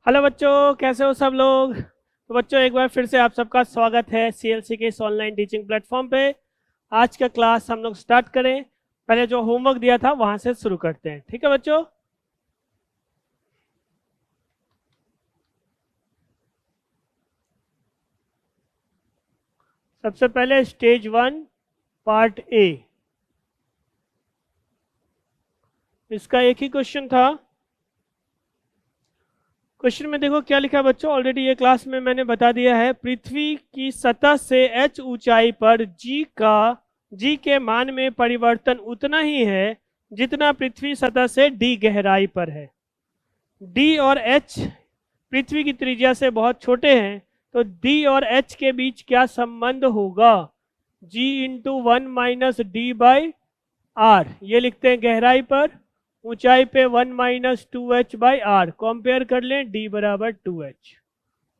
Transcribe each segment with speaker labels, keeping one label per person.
Speaker 1: Hello बच्चों, कैसे हो सब लोग। तो बच्चों एक बार फिर से आप सबका स्वागत है सीएलसी के इस ऑनलाइन टीचिंग प्लेटफॉर्म पे। आज का क्लास हम लोग स्टार्ट करें। पहले जो होमवर्क दिया था वहां से शुरू करते हैं, ठीक है बच्चों। सबसे पहले स्टेज 1 पार्ट ए, इसका एक ही क्वेश्चन था। क्वेश्चन में देखो क्या लिखा है बच्चों, ऑलरेडी ये क्लास में मैंने बता दिया है। पृथ्वी की सतह से h ऊंचाई पर g के मान में परिवर्तन उतना ही है जितना पृथ्वी सतह से d गहराई पर है। d और h पृथ्वी की त्रिज्या से बहुत छोटे हैं, तो d और h के बीच क्या संबंध होगा। g इंटू 1 - d/r, ये लिखते हैं गहराई पर, ऊंचाई पे 1 - 2h/r। कंपेयर कर लें, d बराबर 2h।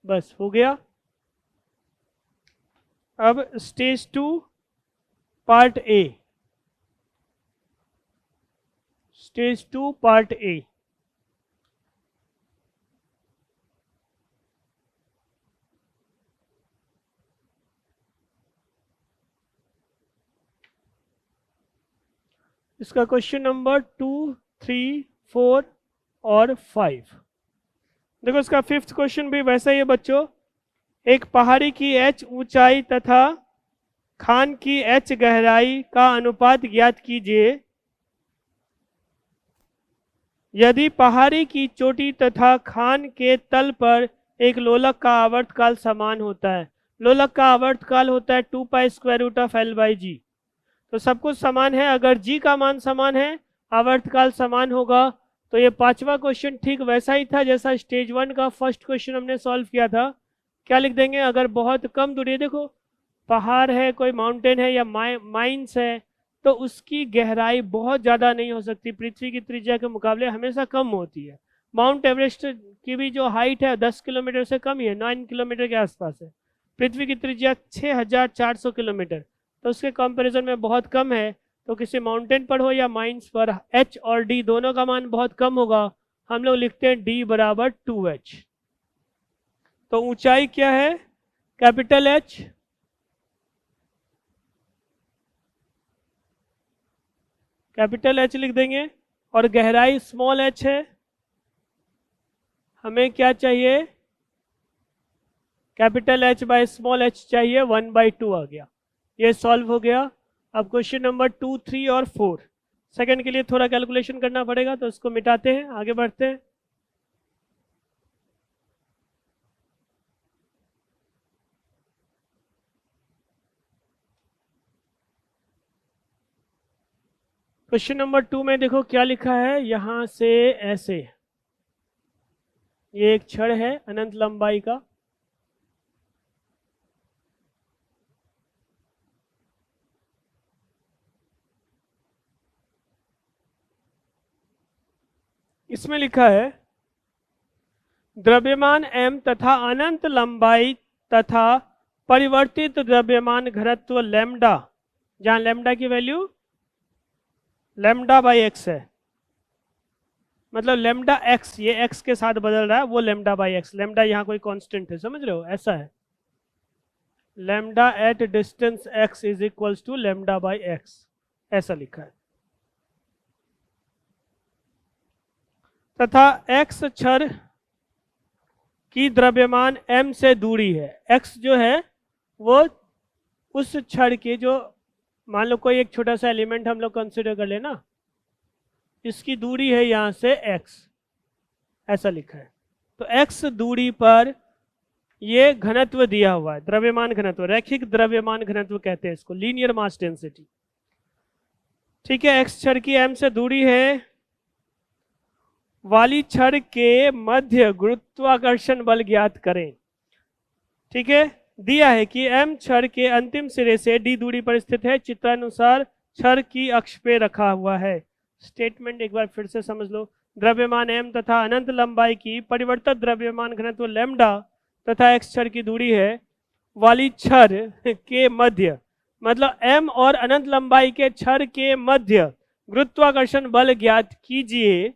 Speaker 1: बस हो गया। अब stage 2 part A, stage 2 part A. इसका क्वेश्चन नंबर 2, 3, 4 और 5। देखो इसका 5th क्वेश्चन भी वैसा ही है बच्चों। एक पहाड़ी की h ऊंचाई तथा खान की h गहराई का अनुपात ज्ञात कीजिए। यदि पहाड़ी की चोटी तथा खान के तल पर एक लोलक का आवर्तकाल समान होता है। लोलक का आवर्तकाल होता है 2π√L/g। तो सब कुछ समान है, अगर g का मान समान है, आवर्तकाल समान होगा। तो ये 5वां क्वेश्चन ठीक वैसा ही था जैसा स्टेज 1 का फर्स्ट क्वेश्चन हमने सॉल्व किया था। क्या लिख देंगे, अगर बहुत कम दूरी, देखो पहाड़ है, कोई माउंटेन है या माइंस है, तो उसकी गहराई बहुत ज़्यादा नहीं हो सकती, पृथ्वी की त्रिज्या के मुकाबले हमेशा कम होती है। माउंट एवरेस्ट की भी जो हाइट है 10 किलोमीटर से कम ही है, 9 किलोमीटर के आसपास है। पृथ्वी की त्रिज्या 6400 किलोमीटर, तो उसके कंपैरिजन में बहुत कम है। तो किसी माउंटेन पर हो या माइंस पर, h और d दोनों का मान बहुत कम होगा। हम लोग लिखते हैं d बराबर 2h। तो ऊंचाई क्या है, कैपिटल H, कैपिटल H लिख देंगे, और गहराई स्मॉल h है। हमें क्या चाहिए, कैपिटल H/स्मॉल h चाहिए, 1/2 आ गया। ये सॉल्व हो गया। अब क्वेश्चन नंबर 2, 3 और 4। सेकंड के लिए थोड़ा कैलकुलेशन करना पड़ेगा, तो इसको मिटाते हैं, आगे बढ़ते हैं। क्वेश्चन नंबर 2 में देखो क्या लिखा है, यहां से ऐसे, ये एक छड़ है अनंत लंबाई का। इसमें लिखा है द्रव्यमान m तथा अनंत लंबाई तथा परिवर्तित द्रव्यमान घनत्व लैम्डा, जहां लैम्डा की वैल्यू λ/x है, मतलब लैम्डा x, ये x के साथ बदल रहा है, वो λ/x। लैम्डा यहाँ कोई कांस्टेंट है, समझ रहे हो, ऐसा है। Lambda at distance x is equals to λ/x, ऐसा लिखा है। तथा x छड़ की द्रव्यमान m से दूरी है। x जो है वो उस छड़ की, जो मान लो कोई एक छोटा सा एलिमेंट हम लोग कंसिडर कर लेना, इसकी दूरी है यहाँ से x, ऐसा लिखा है। तो x दूरी पर ये घनत्व दिया हुआ है, द्रव्यमान घनत्व, रैखिक द्रव्यमान घनत्व कहते हैं इसको, लीनियर मास डेंसिटी। ठीक है, x छड़ की m से दूरी है वाली छड़ के मध्य गुरुत्वाकर्षण बल ज्ञात करें। ठीक है, दिया है कि m छड़ के अंतिम सिरे से d दूरी पर स्थित है, चित्रानुसार छड़ की अक्ष पे रखा हुआ है। स्टेटमेंट एक बार फिर से समझ लो। द्रव्यमान m तथा अनंत लंबाई की परिवर्तित द्रव्यमान घनत्व लैम्डा तथा x छड़ की दूरी है वाली छड़ के मध्य, मतलब m और अनंत लंबाई के छड़ के मध्य गुरुत्वाकर्षण बल ज्ञात कीजिए।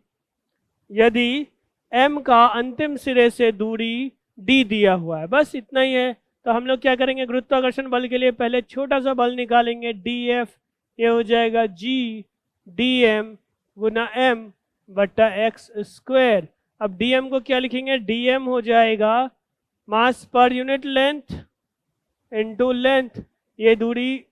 Speaker 1: यदि एम का अंतिम सिरे से दूरी डी दिया हुआ है, बस इतना ही है। तो हम लोग क्या करेंगे, गुरुत्वाकर्षण बल के लिए पहले छोटा सा बल निकालेंगे, डी एफ, ये हो जाएगा जी डी एम गुना एम बट्टा एक्स स्क्वायर। अब डी एम को क्या लिखेंगे, डी एम हो जाएगा मास per unit length into length. ये दूरी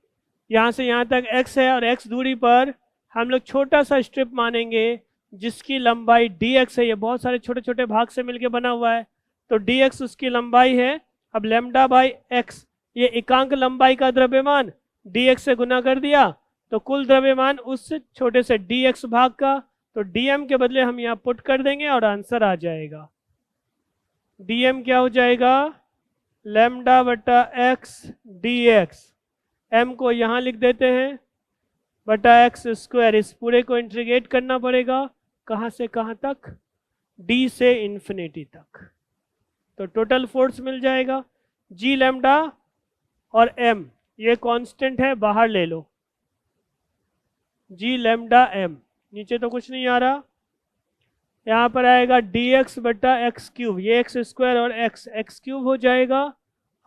Speaker 1: यहाँ से यहाँ तक x है, और x दूरी पर हम लोग छोटा सा स्ट्रिप मानेंगे जिसकी लंबाई dx है। ये बहुत सारे छोटे छोटे भाग से मिलके बना हुआ है, तो dx उसकी लंबाई है। अब लैम्डा बाई x, ये एकांक लंबाई का द्रव्यमान, dx से गुना कर दिया तो कुल द्रव्यमान उस छोटे से dx भाग का, तो dm के बदले हम यहाँ पुट कर देंगे और आंसर आ जाएगा। dm क्या हो जाएगा, लैम्डा बटा x dx, m को यहाँ लिख देते हैं बटा एक्स स्क्वायर। इस पूरे को इंटीग्रेट करना पड़ेगा, कहाँ से कहाँ तक, d से इन्फिनिटी तक, तो टोटल फोर्स मिल जाएगा g लैम्डा और m, ये कांस्टेंट है बाहर ले लो, g लैम्डा m, नीचे तो कुछ नहीं आ रहा, यहाँ पर आएगा dx बटा एक्स क्यूब, ये एक्स स्क्वायर और एक्स क्यूब हो जाएगा।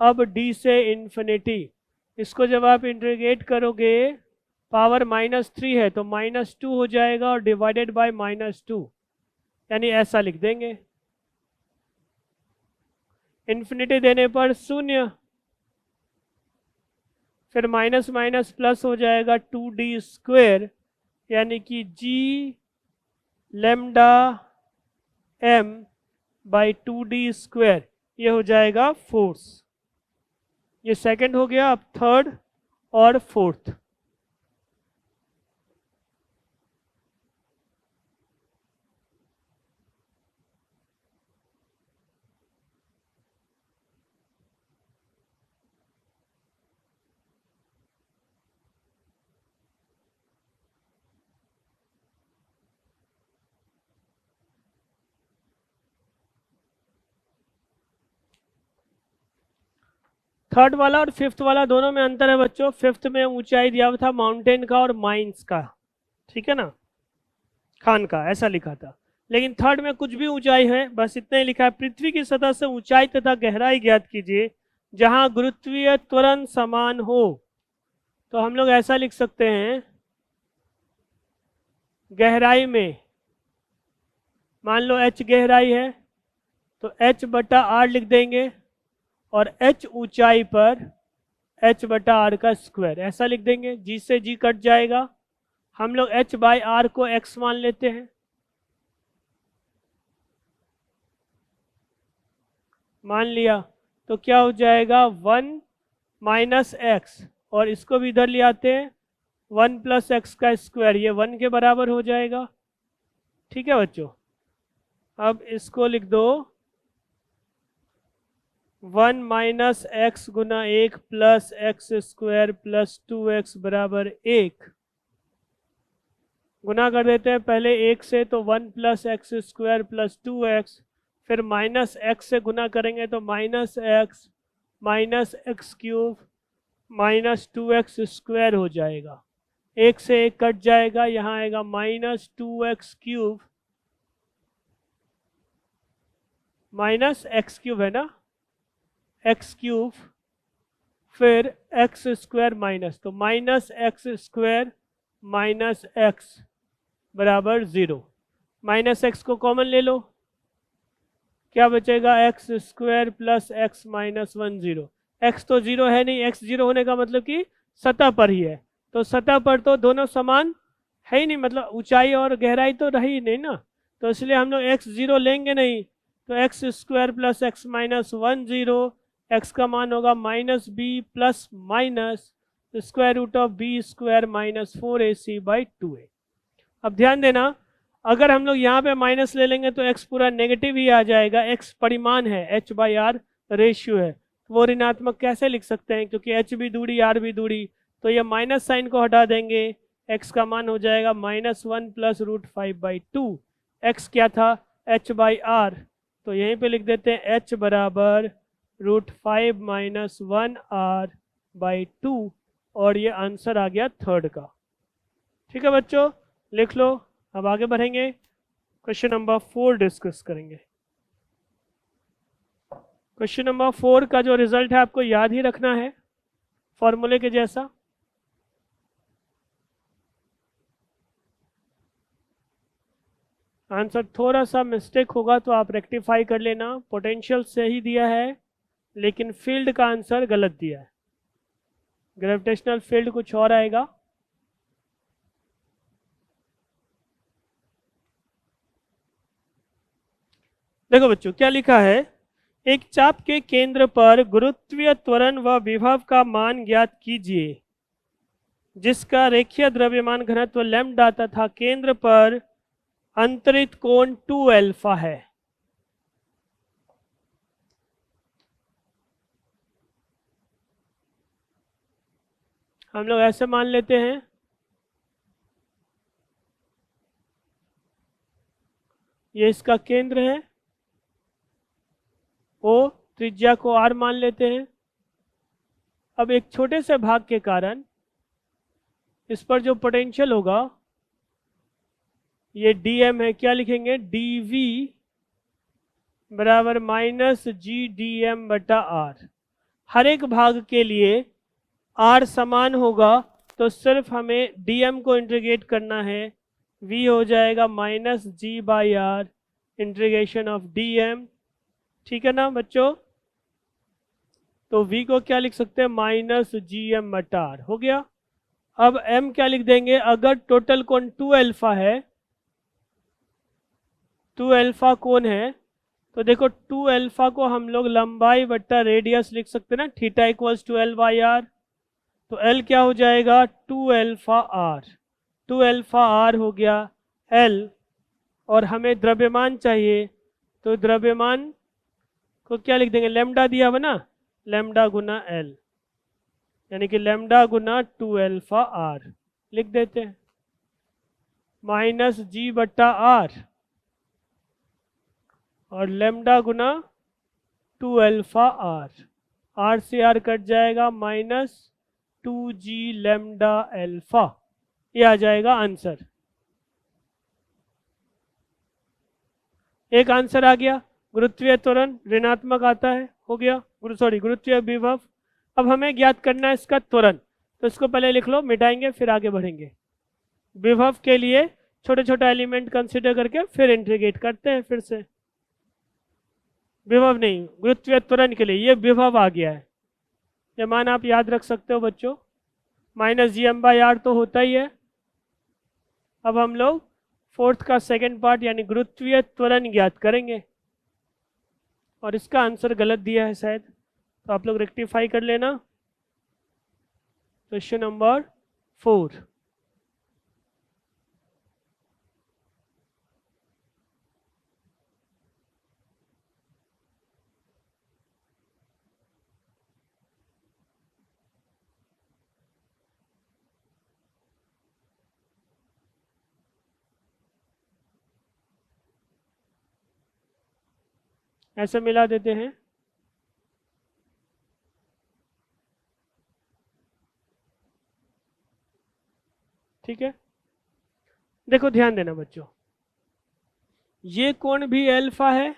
Speaker 1: अब d से इन्फिनिटी, इसको जब आप इंटीग्रेट करोगे पावर -3 है तो -2 हो जाएगा और डिवाइडेड बाय -2, यानी ऐसा लिख देंगे। इन्फिनिटी देने पर 0, फिर माइनस माइनस प्लस हो जाएगा 2d स्क्वायर, यानी कि g lambda m by 2d square, ये हो जाएगा फोर्स। ये सेकंड हो गया, अब थर्ड और फोर्थ। थर्ड वाला और फिफ्थ वाला दोनों में अंतर है बच्चों। फिफ्थ में ऊंचाई दिया हुआ था माउंटेन का और माइंस का, ठीक है ना, खान का, ऐसा लिखा था। लेकिन थर्ड में कुछ भी ऊंचाई है, बस इतना ही लिखा है, पृथ्वी की सतह से ऊंचाई तथा गहराई ज्ञात कीजिए जहां गुरुत्वीय त्वरण समान हो। तो हम लोग ऐसा लिख सकते हैं, गहराई में मान लो h गहराई है तो h बटा आर लिख देंगे, और h ऊंचाई पर h बटा आर का स्क्वायर, ऐसा लिख देंगे। g से g कट जाएगा, हम लोग h बाई आर को x मान लेते हैं, मान लिया तो क्या हो जाएगा 1 माइनस एक्स, और इसको भी इधर ले आते हैं 1 प्लस एक्स का स्क्वायर, ये 1 के बराबर हो जाएगा। ठीक है बच्चों, अब इसको लिख दो 1 माइनस एक्स गुना 1 plus x square plus 2x बराबर 1। गुना कर देते हैं पहले 1 से, तो 1 plus x square plus 2x, फिर माइनस एक्स से गुना करेंगे तो minus x cube minus 2x square हो जाएगा। 1 से 1 कट जाएगा, यहाँ आएगा minus 2x cube minus x cube है ना, एक्स क्यूब, फिर एक्स स्क्वायर माइनस, तो minus X square minus x बराबर 0। माइनस एक्स को कॉमन ले लो, क्या बचेगा x square plus x minus 1 0। X तो 0 है नहीं, एक्स 0 होने का मतलब कि सतह पर ही है, तो सतह पर तो दोनों समान है ही नहीं, मतलब ऊंचाई और गहराई तो रही नहीं ना, तो इसलिए हम लोग एक्स 0 लेंगे नहीं, तो x square plus x minus 1 0, x का मान होगा minus B plus minus square root of B square minus 4ac by 2a। अब ध्यान देना, अगर हम लोग यहाँ पे माइनस ले लेंगे तो x पूरा नेगेटिव ही आ जाएगा, x परिमाण है, h बाई आर रेशियो है, तो वो ऋणात्मक कैसे लिख सकते हैं, क्योंकि h भी दूरी r भी दूरी, तो ये माइनस साइन को हटा देंगे, x का मान हो जाएगा -1 प्लस रूट 5 बाई 2। x क्या था, h बाई आर, तो यहीं पे लिख देते हैं h बराबर रूट 5 माइनस 1 r बाई 2, और ये आंसर आ गया थर्ड का। ठीक है बच्चों, लिख लो। अब आगे बढ़ेंगे। क्वेश्चन नंबर 4 डिस्कस करेंगे। क्वेश्चन नंबर 4 का जो रिजल्ट है आपको याद ही रखना है फॉर्मूले के जैसा। आंसर थोड़ा सा मिस्टेक होगा तो आप रेक्टिफाई कर लेना। पोटेंशियल सही दिया है लेकिन फील्ड का आंसर गलत दिया है। ग्रेविटेशनल फील्ड कुछ और आएगा। देखो बच्चों क्या लिखा है, एक चाप के केंद्र पर गुरुत्वीय त्वरण व विभव का मान ज्ञात कीजिए जिसका रेखीय द्रव्यमान घनत्व लैम्ब्डा तथा केंद्र पर अंतरित कोण 2 अल्फा है। हम लोग ऐसे मान लेते हैं, ये इसका केंद्र है, ओ त्रिज्या को r मान लेते हैं। अब एक छोटे से भाग के कारण इस पर जो पोटेंशियल होगा ये dm है, क्या लिखेंगे, dv बराबर माइनस जी डी एम बटा आर। हर एक भाग के लिए r समान होगा तो सिर्फ हमें dm को इंटीग्रेट करना है, v हो जाएगा minus G by R integration of dm। ठीक है ना बच्चों, तो v को क्या लिख सकते हैं, माइनस जी एम बटा आर हो गया। अब m क्या लिख देंगे, अगर टोटल कोण 2 अल्फा है, 2 अल्फा कोण है तो देखो 2 अल्फा को हम लोग लंबाई बट्टा रेडियस लिख सकते हैं ना, theta equals to L by R. तो एल क्या हो जाएगा, 2 अल्फा आर, 2 अल्फा आर हो गया एल। और हमें द्रव्यमान चाहिए तो द्रव्यमान को क्या लिख देंगे, लैम्डा दिया हुआ ना, लैम्डा गुना एल, यानी कि लैम्डा गुना 2 अल्फा आर लिख देते हैं, माइनस जी बट्टा आर और लैम्डा गुना 2 अल्फा आर, आर से आर कट जाएगा, माइनस 2g लैम्डा अल्फा, ये आ जाएगा आंसर। एक आंसर आ गया, गुरुत्वीय त्वरण ऋणात्मक आता है, हो गया, गुरुत्वीय विभव। अब हमें ज्ञात करना है इसका त्वरण, तो इसको पहले लिख लो, मिटाएंगे फिर आगे बढ़ेंगे। विभव के लिए छोटे छोटे एलिमेंट कंसीडर करके फिर इंटीग्रेट करते हैं फिर से। विभव नहीं, गुरुत्वीय त्वरण के लिए ये विभव आ गया है, ये मान आप याद रख सकते हो बच्चों, minus G M by R तो होता ही है। अब हम लोग फोर्थ का सेकंड पार्ट यानी गुरुत्वीय त्वरण ज्ञात करेंगे, और इसका आंसर गलत दिया है शायद, तो आप लोग रेक्टिफाई कर लेना। क्वेश्चन नंबर 4, ऐसे मिला देते हैं। ठीक है, देखो ध्यान देना बच्चों, ये कोण भी अल्फा है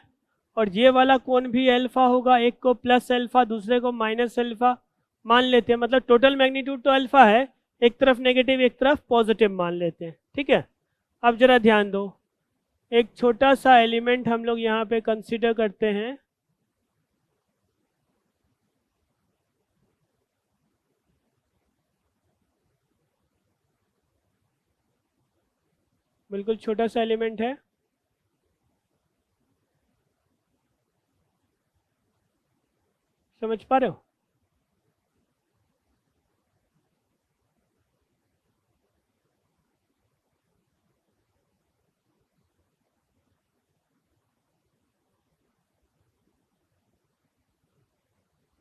Speaker 1: और ये वाला कोण भी अल्फा होगा, एक को प्लस अल्फा दूसरे को माइनस अल्फा मान लेते हैं, मतलब टोटल मैग्नीट्यूड तो अल्फा है, एक तरफ नेगेटिव एक तरफ पॉजिटिव मान लेते हैं। ठीक है, अब जरा ध्यान दो, एक छोटा सा एलिमेंट हम लोग यहाँ पे कंसीडर करते हैं, बिल्कुल छोटा सा एलिमेंट है, समझ पा रहे हो,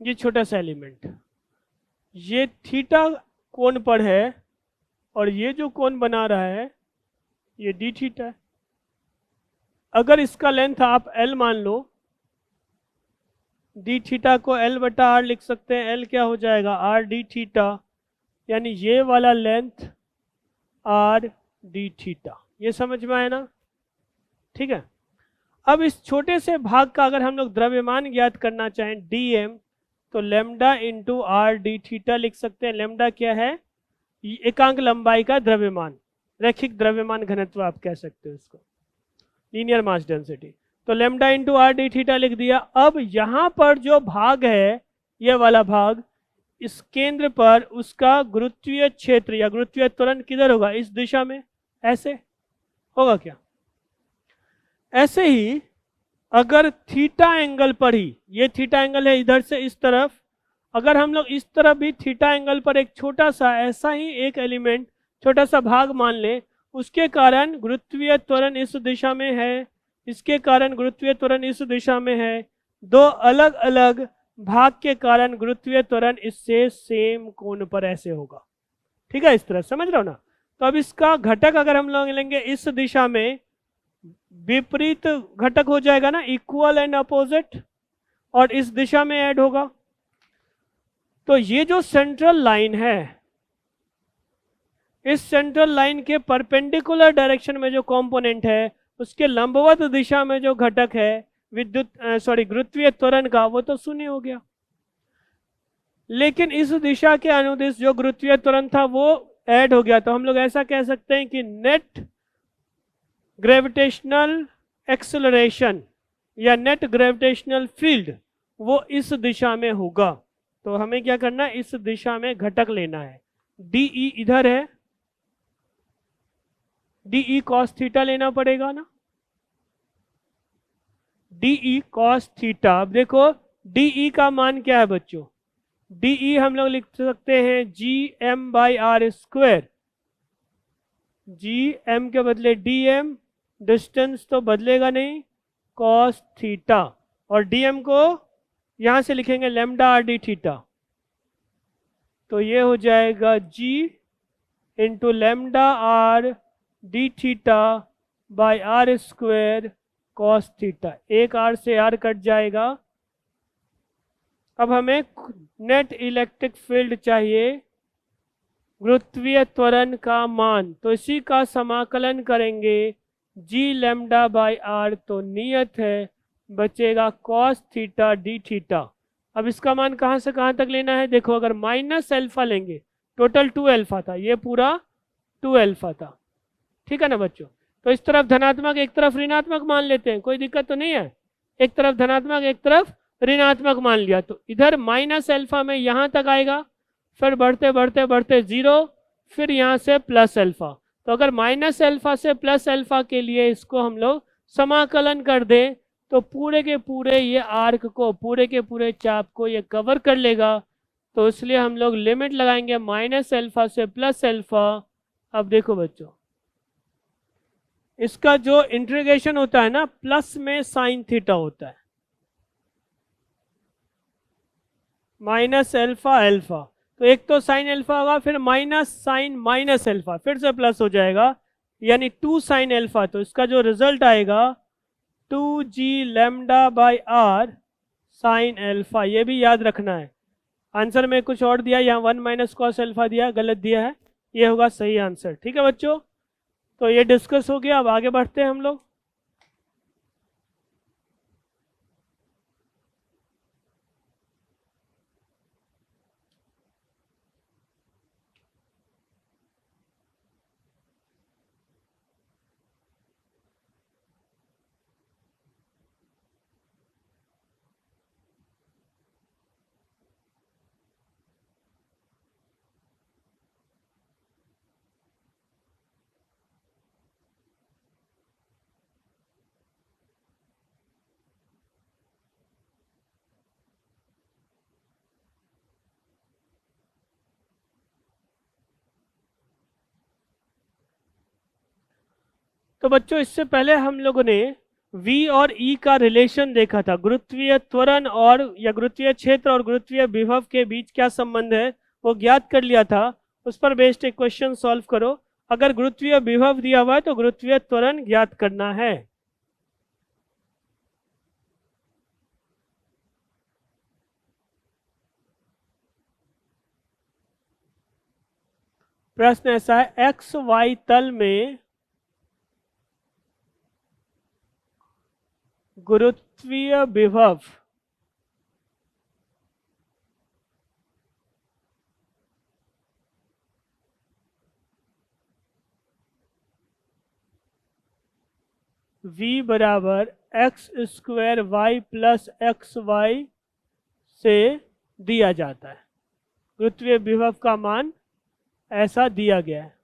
Speaker 1: ये छोटा सा एलिमेंट, ये थीटा कोण पर है और ये जो कोण बना रहा है ये डी थीटा है। अगर इसका लेंथ आप एल मान लो, डी थीटा को एल बटा आर लिख सकते हैं, एल क्या हो जाएगा, आर डी थीटा, यानी ये वाला लेंथ आर डी थीटा। ये समझ में आया ना, ठीक है। अब इस छोटे से भाग का अगर हम लोग द्रव्यमान ज्ञात करना चाहें dm, तो lambda into r D theta लिख सकते हैं। लेमडा क्या है? एकांक लंबाई का द्रव्यमान, रैखिक द्रव्यमान घनत्व आप कह सकते हो इसको, लीनियर मास डेंसिटी। तो lambda into r D theta लिख दिया। अब यहाँ पर जो भाग है, ये वाला भाग, इस केंद्र पर उसका गुरुत्वीय क्षेत्र या गुरुत्वीय त्वरण किधर होगा? इस दिशा में। ऐसे होगा क्या? ऐसे ही अगर थीटा एंगल पर ही, ये थीटा एंगल है इधर से इस तरफ, अगर हम लोग इस तरफ भी थीटा एंगल पर एक छोटा सा ऐसा ही एक एलिमेंट, छोटा सा भाग मान लें, उसके कारण गुरुत्वीय त्वरण इस दिशा में है, इसके कारण गुरुत्वीय त्वरण इस दिशा में है, दो अलग अलग भाग के कारण गुरुत्वीय त्वरण इससे सेम कोण पर ऐसे होगा। ठीक है, इस तरह समझ रहे हो ना? तो अब इसका घटक अगर हम लोग लेंगे इस दिशा में, विपरीत घटक हो जाएगा ना, इक्वल एंड अपोजिट, और इस दिशा में ऐड होगा। तो ये जो सेंट्रल लाइन है, इस सेंट्रल लाइन के परपेंडिकुलर डायरेक्शन में जो कंपोनेंट है, उसके लंबवत दिशा में जो घटक है गुरुत्वीय त्वरण का, वो तो शून्य हो गया। लेकिन इस दिशा के अनुदिश जो गुरुत्वीय त्वरण था वो ऐड हो गया। तो हम लोग ऐसा कह सकते हैं कि नेट ग्रेविटेशनल एक्सेलरेशन या नेट ग्रेविटेशनल फील्ड वो इस दिशा में होगा। तो हमें क्या करना है? इस दिशा में घटक लेना है। DE इधर है, DE cos थीटा लेना पड़ेगा ना, DE cos थीटा। अब देखो DE का मान क्या है बच्चों? DE हम लोग लिख सकते हैं GM/r स्क्वायर। GM के बदले DM, डिस्टेंस तो बदलेगा नहीं, cos थीटा, और DM को यहां से लिखेंगे लेमडा आर डी थीटा। तो ये हो जाएगा G into lambda R D theta by are square cos theta. एक आर से आर कट जाएगा। अब हमें नेट इलेक्ट्रिक फील्ड चाहिए, गुरुत्वीय त्वरण का मान, तो इसी का समाकलन करेंगे G लेमडा बाई आर, तो नियत है बचेगा कॉस थीटा डी थीटा। अब इसका मान कहाँ से कहाँ तक लेना है? देखो, अगर माइनस अल्फा लेंगे, टोटल 2 अल्फा था, ये पूरा 2 अल्फा था। ठीक है ना बच्चों? तो इस तरफ धनात्मक, एक तरफ ऋणात्मक मान लेते हैं, कोई दिक्कत तो नहीं है। एक तरफ धनात्मक, एक तरफ ऋणात्मक मान लिया, तो इधर माइनस अल्फा में यहाँ तक आएगा, फिर बढ़ते बढ़ते बढ़ते 0, फिर यहाँ से प्लस अल्फा। तो अगर माइनस अल्फा से प्लस अल्फा के लिए इसको हम लोग समाकलन कर दें, तो पूरे के पूरे ये आर्क को, पूरे के पूरे चाप को ये कवर कर लेगा। तो इसलिए हम लोग लिमिट लगाएंगे माइनस अल्फा से प्लस अल्फा। अब देखो बच्चों, इसका जो इंटीग्रेशन होता है ना, प्लस में साइन थीटा होता है, माइनस अल्फा अल्फा, तो एक तो साइन अल्फा होगा, फिर माइनस साइन माइनस अल्फा, फिर से प्लस हो जाएगा, यानी 2 साइन अल्फा। तो इसका जो रिजल्ट आएगा 2G lambda by R sine alpha. ये भी याद रखना है, आंसर में कुछ और दिया, यहाँ 1 माइनस कॉस अल्फा दिया, गलत दिया है, ये होगा सही आंसर। ठीक है बच्चों, तो ये डिस्कस हो गया। अब आगे बढ़ते हैं हम लोग। तो बच्चों, इससे पहले हम लोगों ने V और E का रिलेशन देखा था, गुरुत्वीय त्वरण और या गुरुत्वीय क्षेत्र और गुरुत्वीय विभव के बीच क्या संबंध है वो ज्ञात कर लिया था। उस पर बेस्ड एक क्वेश्चन सॉल्व करो। अगर गुरुत्वीय विभव दिया हुआ है तो गुरुत्वीय त्वरण ज्ञात करना है। प्रश्न ऐसा है, XY तल में गुरुत्वीय विभव v बराबर x square y plus x y से दिया जाता है। गुरुत्वीय विभव का मान ऐसा दिया गया है।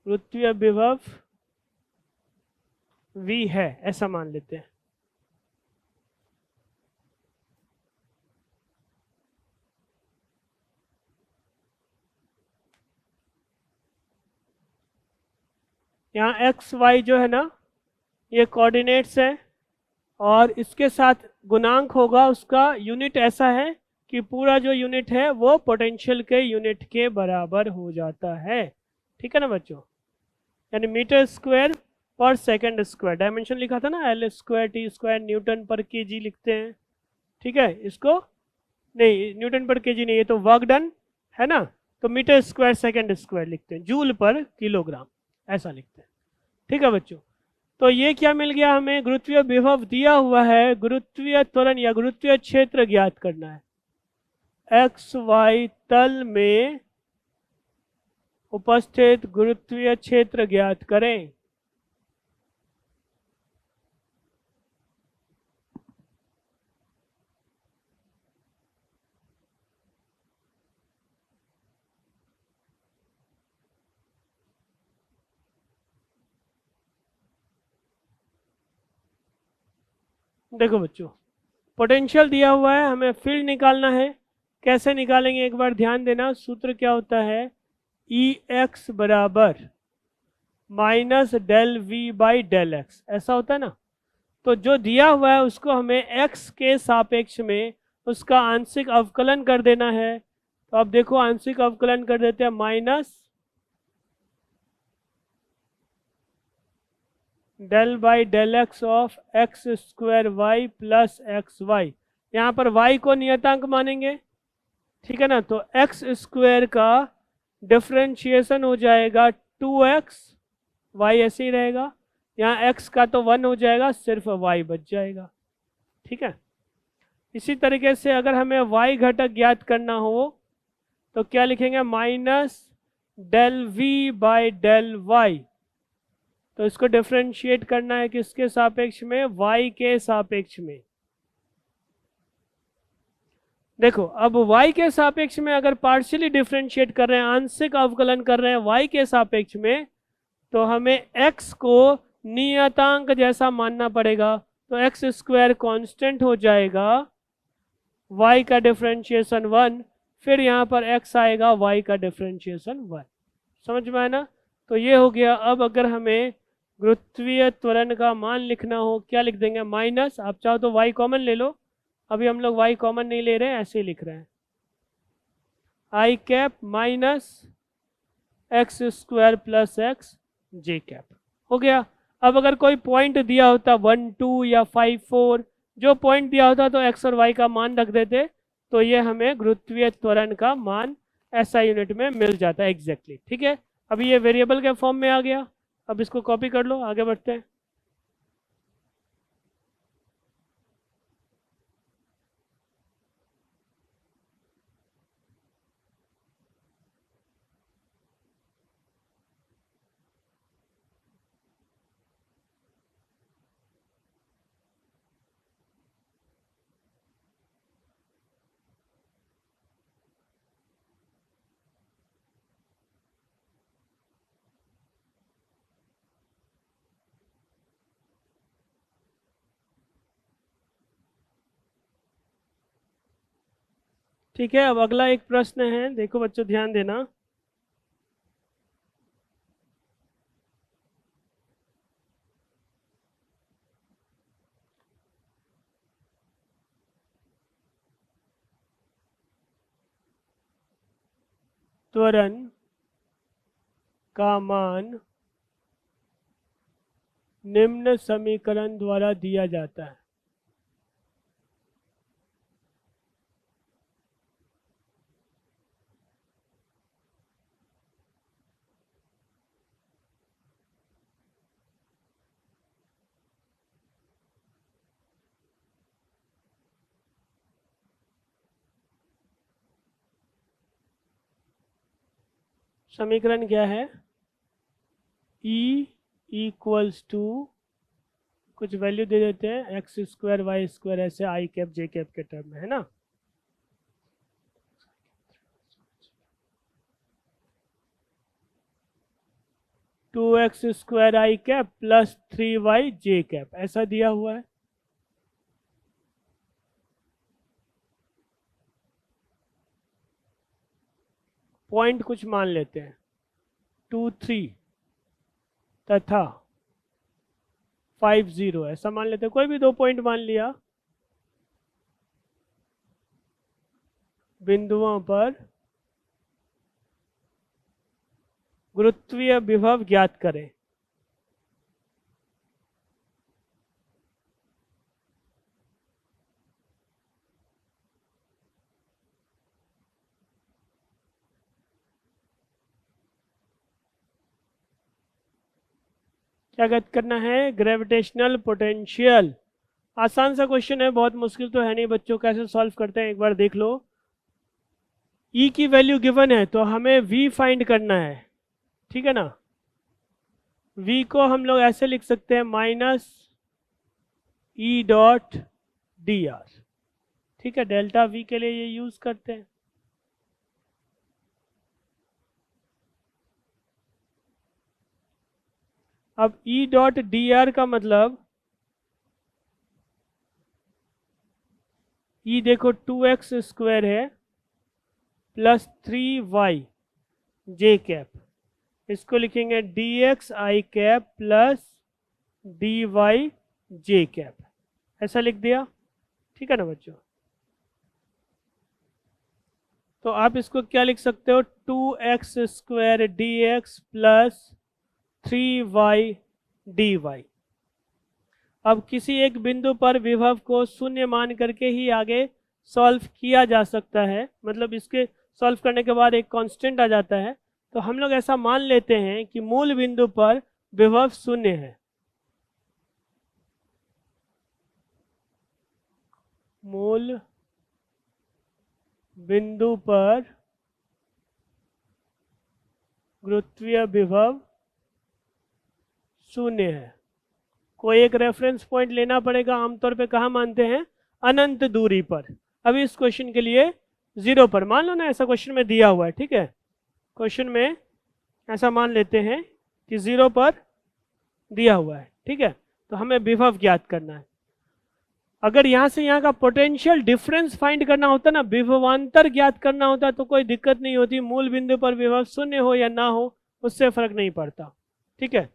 Speaker 1: गुरुत्वीय विभव v है, ऐसा मान लेते हैं। यहाँ एक्स वाई जो है ना, ये कोऑर्डिनेट्स है, और इसके साथ गुणांक होगा उसका यूनिट ऐसा है कि पूरा जो यूनिट है वो पोटेंशियल के यूनिट के बराबर हो जाता है। ठीक है ना बच्चों? यानी मीटर स्क्वायर पर सेकंड स्क्वायर, डायमेंशन लिखा था ना, L square T square Newton पर केजी लिखते हैं। ठीक है, इसको नहीं, न्यूटन पर केजी नहीं, ये तो वर्क डन है ना, तो मीटर स्क्वायर सेकंड स्क्वायर लिखते हैं, जूल पर किलोग्राम ऐसा लिखते हैं। ठीक है बच्चों, तो ये क्या मिल गया हमें? गुरुत्वीय विभव दिया हुआ है, गुरुत्वीय त्वरण या गुरुत्वीय क्षेत्र ज्ञात करना है। एक्स वाई तल में उपस्थित गुरुत्वीय क्षेत्र ज्ञात करें। देखो बच्चों, पोटेंशियल दिया हुआ है, हमें फील्ड निकालना है। कैसे निकालेंगे एक बार ध्यान देना, सूत्र क्या होता है, ई एक्स बराबर minus del V by del x, ऐसा होता है ना। तो जो दिया हुआ है उसको हमें एक्स के सापेक्ष में उसका आंशिक अवकलन कर देना है। तो अब देखो आंशिक अवकलन कर देते हैं, minus del by del x of x square y plus x y. यहाँ पर वाई को नियतांक मानेंगे, ठीक है ना, तो एक्स स्क्वायर का डिफरेंशिएशन हो जाएगा 2x, वाई ऐसे ही रहेगा। यहाँ x का तो 1 हो जाएगा, सिर्फ y बच जाएगा। ठीक है, इसी तरीके से अगर हमें y घटक ज्ञात करना हो तो क्या लिखेंगे, minus del v by del y। तो इसको डिफरेंशिएट करना है किसके सापेक्ष में, y के सापेक्ष में। देखो अब y के सापेक्ष में अगर पार्शियली डिफरेंशिएट कर रहे हैं, आंशिक अवकलन कर रहे हैं y के सापेक्ष में, तो हमें x को नियतांक जैसा मानना पड़ेगा। तो एक्स स्क्वायर कॉन्स्टेंट हो जाएगा, y का डिफरेंशिएशन 1, फिर यहाँ पर x आएगा, y का डिफरेंशिएशन 1। समझ में आया ना? तो ये हो गया। अब अगर हमें गुरुत्वीय त्वरण का मान लिखना हो, क्या लिख देंगे, माइनस, आप चाहो तो y कॉमन ले लो, अभी हम लोग y कॉमन नहीं ले रहे हैं, ऐसे ही लिख रहे हैं, I cap minus X square plus X J cap. हो गया। अब अगर कोई पॉइंट दिया होता 1 2 या 5 4, जो पॉइंट दिया होता तो एक्स और वाई का मान रख देते, तो ये हमें गुरुत्वीय त्वरण का मान ऐसा यूनिट में मिल जाता है एग्जैक्टली। ठीक है, अभी ये वेरिएबल के फॉर्म में आ गया, अब इसको कॉपी कर लो, आगे बढ़ते हैं। ठीक है, अब अगला एक प्रश्न है, देखो बच्चों ध्यान देना। त्वरण का मान निम्न समीकरण द्वारा दिया जाता है। समीकरण क्या है, E इक्वल्स टू कुछ वैल्यू दे देते हैं एक्स स्क्वायर वाई स्क्वायर, ऐसे आई कैप जे कैप के टर्म में, है ना। Two x square I cap plus 3y J cap, ऐसा दिया हुआ है। पॉइंट कुछ मान लेते हैं 2 3 तथा 5 0, ऐसा मान लेते हैं, कोई भी 2 पॉइंट मान लिया। बिंदुओं पर गुरुत्वीय विभव ज्ञात करें। क्या ज्ञात करना है, ग्रेविटेशनल पोटेंशियल। आसान सा क्वेश्चन है, बहुत मुश्किल तो है नहीं बच्चों, कैसे सॉल्व करते हैं एक बार देख लो। E की वैल्यू गिवन है तो हमें V फाइंड करना है, ठीक है ना। V को हम लोग ऐसे लिख सकते हैं minus E dot d are, ठीक है, डेल्टा V के लिए ये यूज करते हैं। अब E डॉट डी आर का मतलब, E देखो 2x स्क्वायर है प्लस 3y जे कैप, इसको लिखेंगे dx आई कैप प्लस dy जे कैप, ऐसा लिख दिया, ठीक है ना बच्चों। तो आप इसको क्या लिख सकते हो, 2x square dx plus 3y dy। अब किसी एक बिंदु पर विभव को शून्य मान करके ही आगे सॉल्व किया जा सकता है, मतलब इसके सॉल्व करने के बाद एक कांस्टेंट आ जाता है। तो हम लोग ऐसा मान लेते हैं कि मूल बिंदु पर विभव शून्य है। मूल बिंदु पर गुरुत्वीय विभव शून्य है। कोई एक रेफरेंस पॉइंट लेना पड़ेगा, आमतौर पे कहाँ मानते हैं, अनंत दूरी पर। अभी इस क्वेश्चन के लिए 0 पर मान लो ना, ऐसा क्वेश्चन में दिया हुआ है, ठीक है। क्वेश्चन में ऐसा मान लेते हैं कि 0 पर दिया हुआ है, ठीक है। तो हमें विभव ज्ञात करना है। अगर यहाँ से यहाँ का पोटेंशियल डिफरेंस फाइंड करना होता ना, विभवांतर ज्ञात करना होता, तो कोई दिक्कत नहीं होती, मूल बिंदु पर विभव शून्य हो या ना हो उससे फर्क नहीं पड़ता, ठीक है।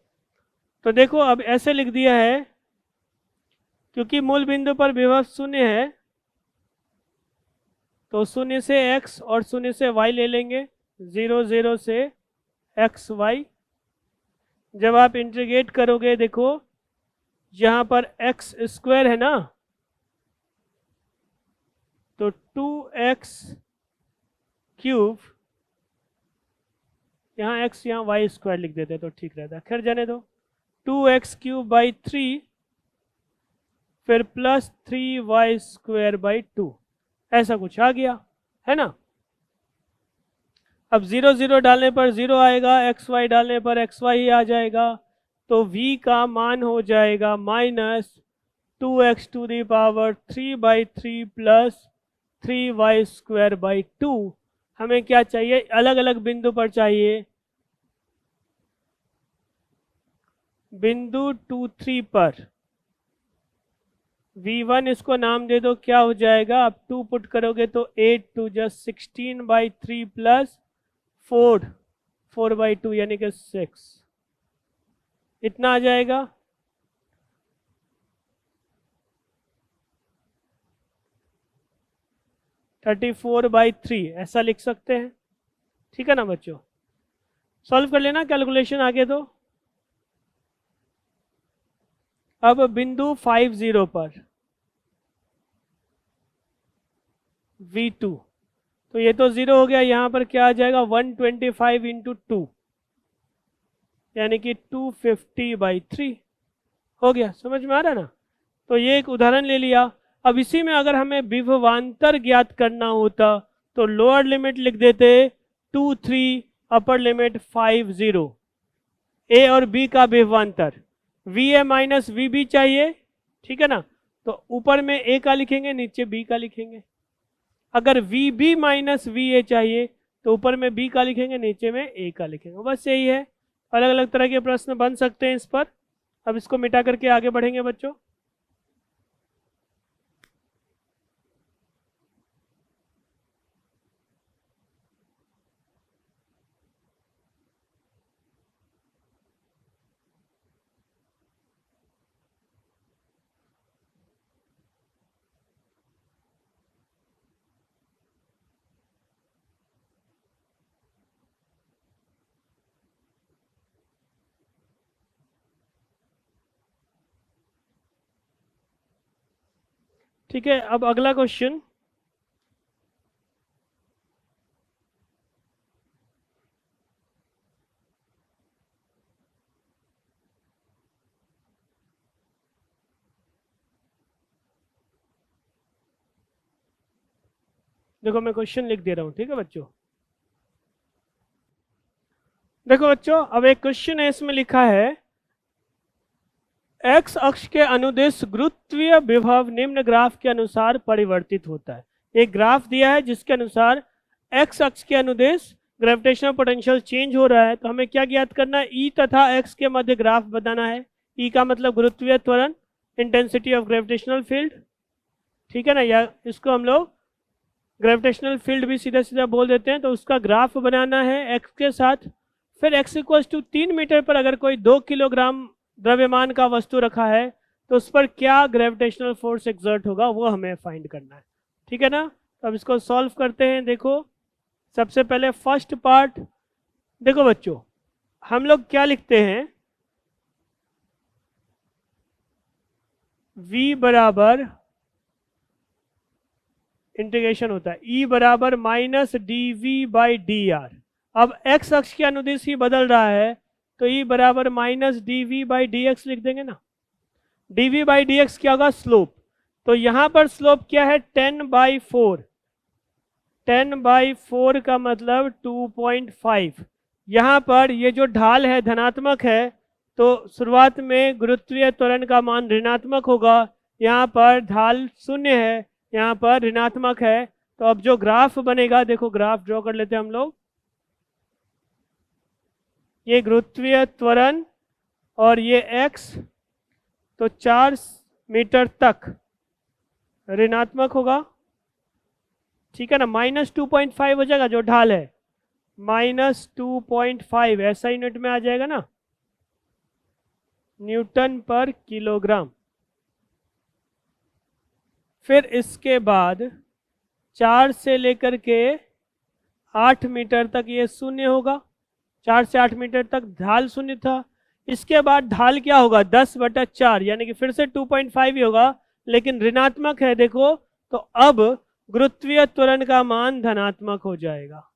Speaker 1: तो देखो अब ऐसे लिख दिया है, क्योंकि मूल बिंदु पर विभव शून्य है तो शून्य से x और शून्य से y ले लेंगे, 0 0 से x y। जब आप इंटीग्रेट करोगे, देखो यहाँ पर x स्क्वायर है ना, तो 2x क्यूब, यहाँ x यहाँ y स्क्वायर लिख देते तो ठीक रहता, खैर जाने दो। 2x क्यूब बाई 3 फिर प्लस 3y स्क्वायर बाई 2, ऐसा कुछ आ गया, है ना। अब 0 0 डालने पर 0 आएगा, xy डालने पर xy ही आ जाएगा, तो v का मान हो जाएगा minus 2x to the power 3/3 plus 3y square by 2। हमें क्या चाहिए, अलग अलग बिंदु पर चाहिए। बिंदु 2 3 पर v1 इसको नाम दे दो, क्या हो जाएगा, अब 2 पुट करोगे तो 8 2 just 16/3 प्लस 4/2 यानी कि 6, इतना आ जाएगा। (34/3) ऐसा लिख सकते हैं, ठीक है ना बच्चों। सॉल्व कर लेना, कैलकुलेशन आगे दो। अब बिंदु 5 0 पर v2, तो ये तो 0 हो गया, यहाँ पर क्या आ जाएगा 125 इंटू 2 यानी कि 250/3 हो गया, समझ में आ रहा है ना। तो ये एक उदाहरण ले लिया। अब इसी में अगर हमें विभवांतर ज्ञात करना होता तो लोअर लिमिट लिख देते 2 3 अपर लिमिट 50, ए और बी का विभवांतर V A minus V B चाहिए, ठीक है ना। तो ऊपर में ए का लिखेंगे, नीचे बी का लिखेंगे। अगर V B minus V A चाहिए तो ऊपर में बी का लिखेंगे, नीचे में ए का लिखेंगे। बस यही है, अलग अलग तरह के प्रश्न बन सकते हैं इस पर। अब इसको मिटा करके आगे बढ़ेंगे बच्चों। ठीक है, अब अगला क्वेश्चन। देखो मैं क्वेश्चन लिख दे रहा हूं, ठीक है बच्चों। देखो बच्चों, अब एक क्वेश्चन है, इसमें लिखा है एक्स अक्ष के अनुदिश गुरुत्वीय विभव निम्न ग्राफ के अनुसार परिवर्तित होता है। एक ग्राफ दिया है जिसके अनुसार एक्स अक्ष के अनुदिश ग्रेविटेशनल पोटेंशियल चेंज हो रहा है। तो हमें क्या ज्ञात करना है, ई तथा एक्स के मध्य ग्राफ बनाना है। ई का मतलब गुरुत्वीय त्वरण, इंटेंसिटी ऑफ ग्रेविटेशनल फील्ड, ठीक है ना, या इसको हम लोग ग्रेविटेशनल फील्ड भी सीधा सीधा बोल देते हैं। तो उसका ग्राफ बनाना है एक्स के साथ। फिर एक्स इक्वल्स टू 3 मीटर पर अगर कोई 2 किलोग्राम द्रव्यमान का वस्तु रखा है तो उस पर क्या ग्रेविटेशनल फोर्स एक्सर्ट होगा, वो हमें फाइंड करना है, ठीक है ना। तो अब इसको सॉल्व करते हैं। देखो सबसे पहले फर्स्ट पार्ट, देखो बच्चों हम लोग क्या लिखते हैं, v बराबर इंटीग्रेशन होता है E बराबर minus d v by d r. अब x अक्ष के अनुदिश ही बदल रहा है तो E बराबर minus d v by d x लिख देंगे ना। D v by d x क्या होगा, स्लोप। तो यहाँ पर स्लोप क्या है, 10/4। 10/4 का मतलब 2.5। यहाँ पर ये जो ढाल है धनात्मक है तो शुरुआत में गुरुत्वीय त्वरण का मान ऋणात्मक होगा। यहाँ पर ढाल 0 है, यहाँ पर ऋणात्मक है। तो अब जो ग्राफ बनेगा, देखो ग्राफ ड्रॉ कर लेते हैं हम लोग। ये गुरुत्वीय त्वरण और ये x, तो 4 मीटर तक ऋणात्मक होगा, ठीक है ना। -2.5 हो जाएगा जो ढाल है, -2.5 ऐसा यूनिट में आ जाएगा ना, न्यूटन पर किलोग्राम। फिर इसके बाद 4 से लेकर के 8 मीटर तक ये 0 होगा। 4 से 8 मीटर तक ढाल 0 था। इसके बाद ढाल क्या होगा, 10/4, यानी कि फिर से 2.5 ही होगा, लेकिन ऋणात्मक है देखो। तो अब गुरुत्वीय त्वरण का मान धनात्मक हो जाएगा।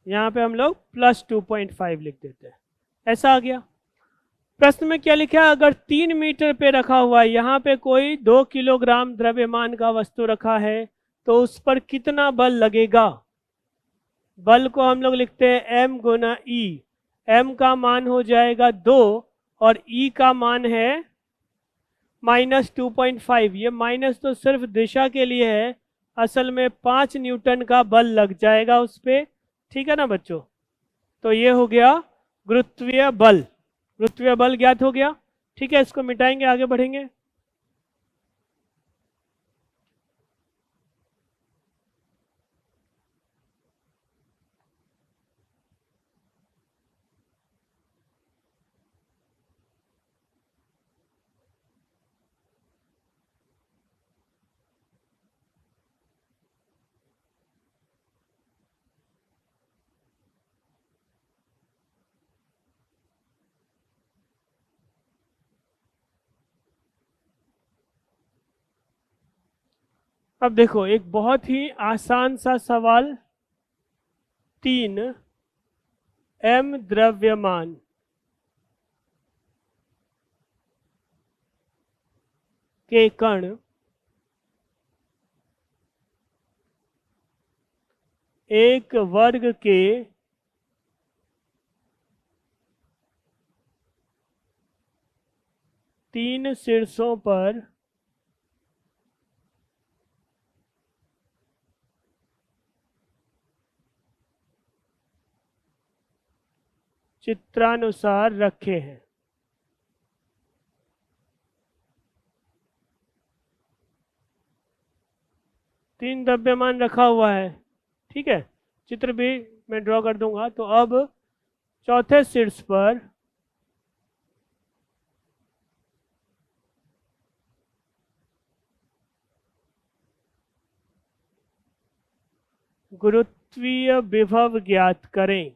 Speaker 1: यहाँ पे हम लोग +2.5 लिख देते हैं, ऐसा आ गया। प्रश्न में क्या लिखा है, अगर 3 मीटर पे रखा हुआ है, यहाँ पे कोई 2 किलोग्राम द्रव्यमान का वस्तु रखा है तो उस पर कितना बल लगेगा। बल को हम लोग लिखते हैं m गुना ई। m का मान हो जाएगा 2 और e का मान है -2.5। ये माइनस तो सिर्फ दिशा के लिए है, असल में 5 न्यूटन का बल लग जाएगा उस पर, ठीक है ना बच्चों। तो ये हो गया गुरुत्वीय बल। गुरुत्वीय बल ज्ञात हो गया, ठीक है। इसको मिटाएंगे, आगे बढ़ेंगे। अब देखो एक बहुत ही आसान सा सवाल। 3 m द्रव्यमान के कण एक वर्ग के तीन शीर्षों पर चित्रानुसार रखे हैं। तीन द्रव्यमान रखा हुआ है, ठीक है, चित्र भी मैं ड्रॉ कर दूंगा। तो अब चौथे शीर्ष पर गुरुत्वीय विभव ज्ञात करें।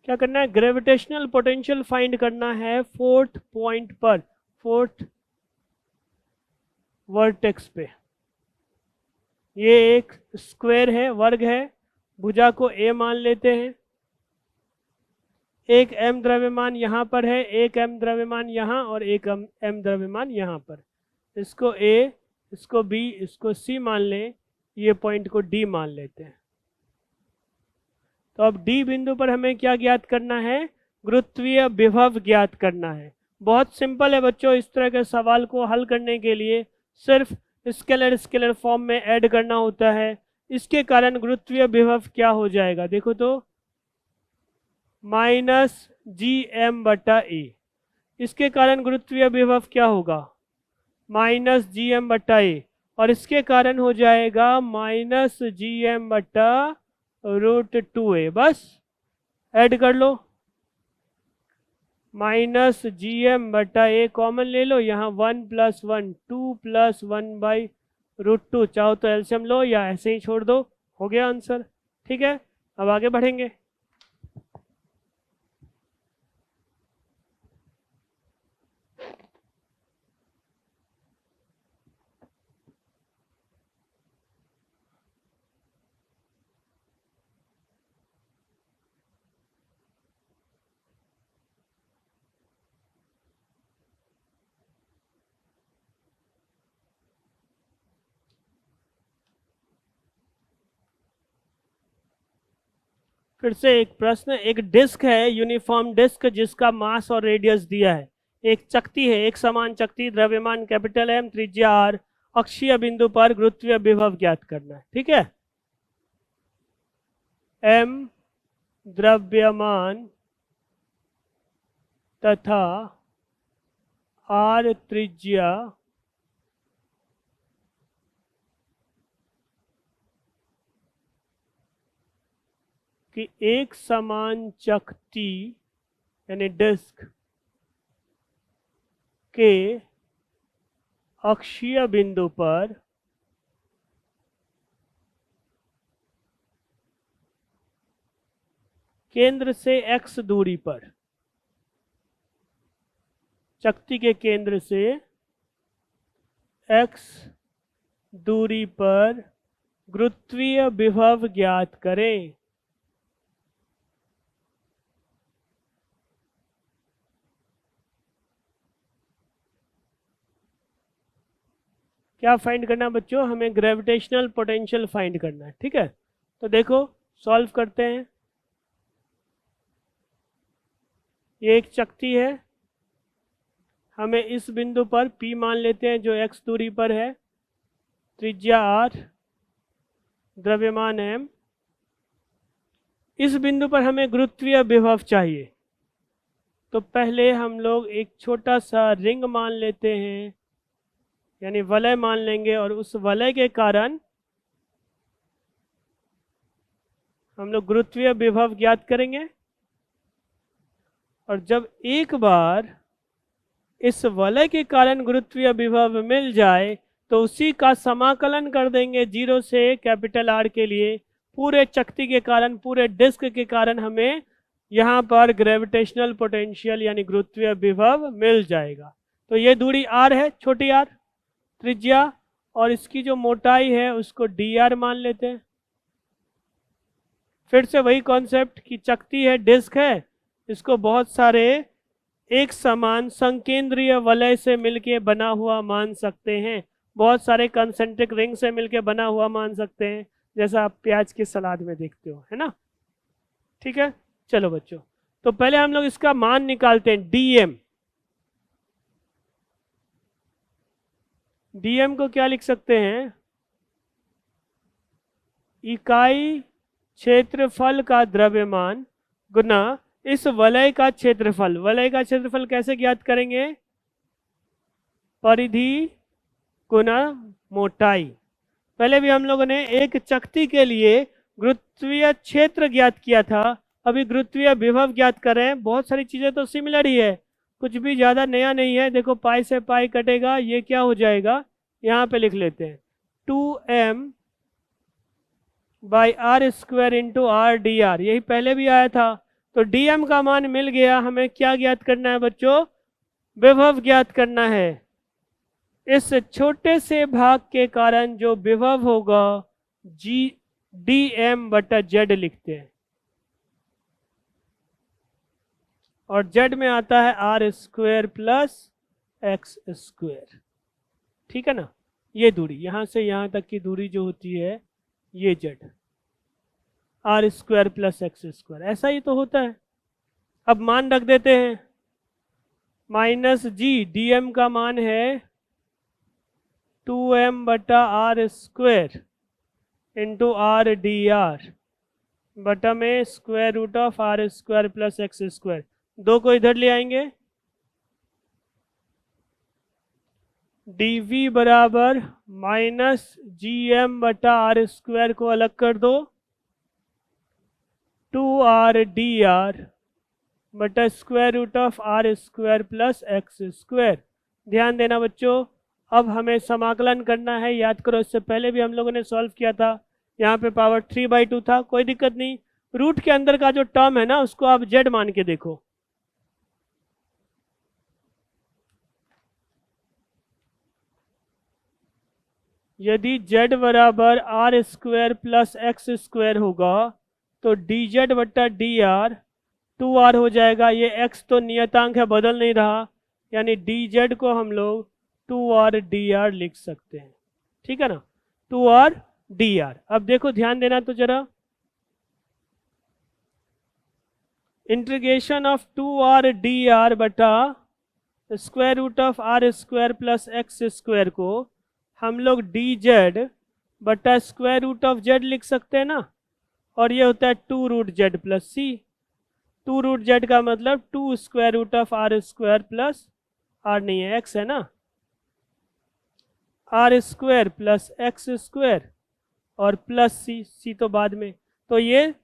Speaker 1: क्या करना है? ग्रेविटेशनल पोटेंशियल फाइंड करना है फोर्थ पॉइंट पर, फोर्थ वर्टेक्स पे। ये एक स्क्वायर है, वर्ग है, भुजा को ए मान लेते हैं। एक m द्रव्यमान यहाँ पर है, एक m द्रव्यमान यहाँ और एक m द्रव्यमान यहाँ पर। इसको a, इसको b, इसको c मान लें, ये पॉइंट को d मान लेते हैं। तो अब d बिंदु पर हमें क्या ज्ञात करना है? गुरुत्वीय विभव ज्ञात करना है। बहुत सिंपल है बच्चों, इस तरह के सवाल को हल करने के लिए सिर्फ स्केलर स्केलर फॉर्म में ऐड करना होता है। इसके कारण गुरुत्वीय विभव क्या हो जाएगा, देखो तो, माइनस GM/A। इसके कारण गुरुत्वीय विभव क्या होगा? Minus GM/A। और इसके कारण हो जाएगा माइनस GM/√2A। बस ऐड कर लो, माइनस GM/A कॉमन ले लो, यहाँ 1 + 1 2 + 1/√2। चाहो तो एलसीएम लो या ऐसे ही छोड़ दो, हो गया आंसर। ठीक है, अब आगे बढ़ेंगे। फिर से एक प्रश्न, एक डिस्क है, यूनिफॉर्म डिस्क, जिसका मास और रेडियस दिया है। एक चकती है, एक समान चकती, द्रव्यमान कैपिटल M, त्रिज्या R, अक्षीय बिंदु पर गुरुत्वीय विभव ज्ञात करना है। ठीक है, M द्रव्यमान तथा R त्रिज्या कि एक समान चकती यानी डिस्क के अक्षीय बिंदु पर केंद्र से x दूरी पर, चकती के केंद्र से x दूरी पर गुरुत्वीय विभव ज्ञात करें। क्या फाइंड करना है बच्चों? हमें ग्रेविटेशनल पोटेंशियल फाइंड करना है। ठीक है, तो देखो सॉल्व करते हैं। ये एक चकती है, हमें इस बिंदु पर P मान लेते हैं जो x दूरी पर है, त्रिज्या R, द्रव्यमान M। इस बिंदु पर हमें गुरुत्वीय विभव चाहिए, तो पहले हम लोग एक छोटा सा रिंग मान लेते हैं, यानी वलय मान लेंगे, और उस वलय के कारण हम लोग गुरुत्वीय विभव ज्ञात करेंगे। और जब एक बार इस वलय के कारण गुरुत्वीय विभव मिल जाए तो उसी का समाकलन कर देंगे 0 से कैपिटल R के लिए। पूरे चकती के कारण, पूरे डिस्क के कारण हमें यहाँ पर ग्रेविटेशनल पोटेंशियल यानी गुरुत्वीय विभव मिल जाएगा। तो ये दूरी R है, छोटी r त्रिज्या, और इसकी जो मोटाई है उसको dr मान लेते हैं। फिर से वही कॉन्सेप्ट कि चकती है, डिस्क है, इसको बहुत सारे एक समान संकेंद्रीय वलय से मिलके बना हुआ मान सकते हैं, बहुत सारे कंसेंट्रिक रिंग से मिलके बना हुआ मान सकते हैं, जैसा आप प्याज की सलाद में देखते हो, है ना। ठीक है, चलो बच्चों, तो पहले हम लोग इसका मान निकालते हैं, डीएम। डीएम को क्या लिख सकते हैं, इकाई क्षेत्रफल का द्रव्यमान गुना इस वलय का क्षेत्रफल। वलय का क्षेत्रफल कैसे ज्ञात करेंगे, परिधि गुना मोटाई। पहले भी हम लोगों ने एक चकती के लिए गुरुत्वीय क्षेत्र ज्ञात किया था, अभी गुरुत्वीय विभव ज्ञात कर रहे हैं। बहुत सारी चीजें तो सिमिलर ही है, कुछ भी ज्यादा नया नहीं है। देखो पाई से पाई कटेगा, ये क्या हो जाएगा, यहाँ पे लिख लेते हैं 2m by are square into r d r, यही पहले भी आया था। तो डीएम का मान मिल गया, हमें क्या ज्ञात करना है बच्चों, विभव ज्ञात करना है। इस छोटे से भाग के कारण जो विभव होगा जी डी एम बटा जेड लिखते हैं, और जेड में आता है r square plus x square. ठीक है ना, ये दूरी यहां से यहां तक की दूरी जो होती है ये z, r square plus x square, ऐसा ही तो होता है। अब मान रख देते हैं, माइनस जी, डीएम का मान है 2m बटा r square into r d r बटा में square root of r square plus x square. दो को इधर ले आएंगे, dv बराबर माइनस जी एम बटा आर स्क्वायर को अलग कर दो, 2r dr बटा square root of r square plus x square. ध्यान देना बच्चों, अब हमें समाकलन करना है। याद करो, इससे पहले भी हम लोगों ने सॉल्व किया था, यहाँ पे पावर 3/2 था, कोई दिक्कत नहीं। रूट के अंदर का जो टर्म है ना, उसको आप जेड मान के देखो। यदि z बराबर r square plus x square होगा तो डी जेड बट्टा डी आर 2r हो जाएगा। ये x तो नियतांक है, बदल नहीं रहा, यानी डी जेड को हम लोग 2r dr लिख सकते हैं। ठीक है ना, 2r dr। अब देखो ध्यान देना तो जरा, इंटीग्रेशन ऑफ 2r dr बटा square root of r square plus x square को हम लोग डी जेड बटा स्क्वायर रूट ऑफ जेड लिख सकते हैं ना, और ये होता है 2 root z plus c. 2 root z का मतलब 2 square root of r square plus r नहीं है, एक्स है ना, r square plus x square और प्लस सी, सी तो बाद में। तो ये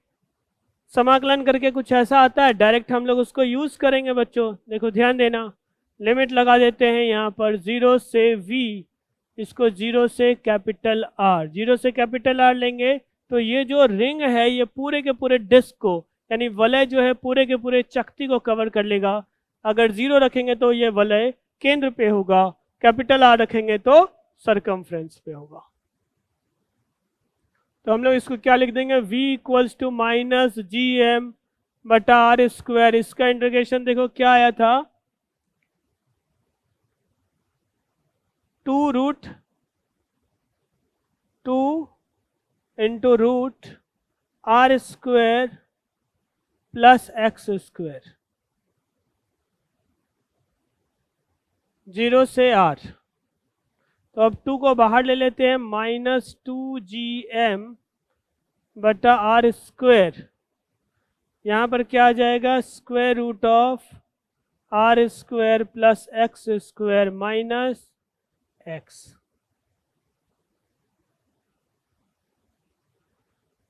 Speaker 1: समाकलन करके कुछ ऐसा आता है, डायरेक्ट हम लोग उसको यूज करेंगे बच्चों। देखो ध्यान देना, लिमिट लगा देते हैं यहाँ पर 0 से v, इसको 0 से कैपिटल आर, 0 से कैपिटल आर लेंगे तो ये जो रिंग है ये पूरे के पूरे डिस्क को, यानी वलय जो है पूरे के पूरे चकती को कवर कर लेगा। अगर 0 रखेंगे तो ये वलय केंद्र पे होगा, कैपिटल आर रखेंगे तो सरकमफ्रेंस पे होगा। तो हम लोग इसको क्या लिख देंगे, v equals to minus G m बटा आर स्क्वायर। इसका इंटीग्रेशन देखो क्या आया था, 2 root 2 into root r square plus x square, 0 से r। तो अब 2 को बाहर ले लेते हैं, माइनस 2gm बटा आर स्क्वायर, यहाँ पर क्या आ जाएगा, square root of r square plus x square minus x.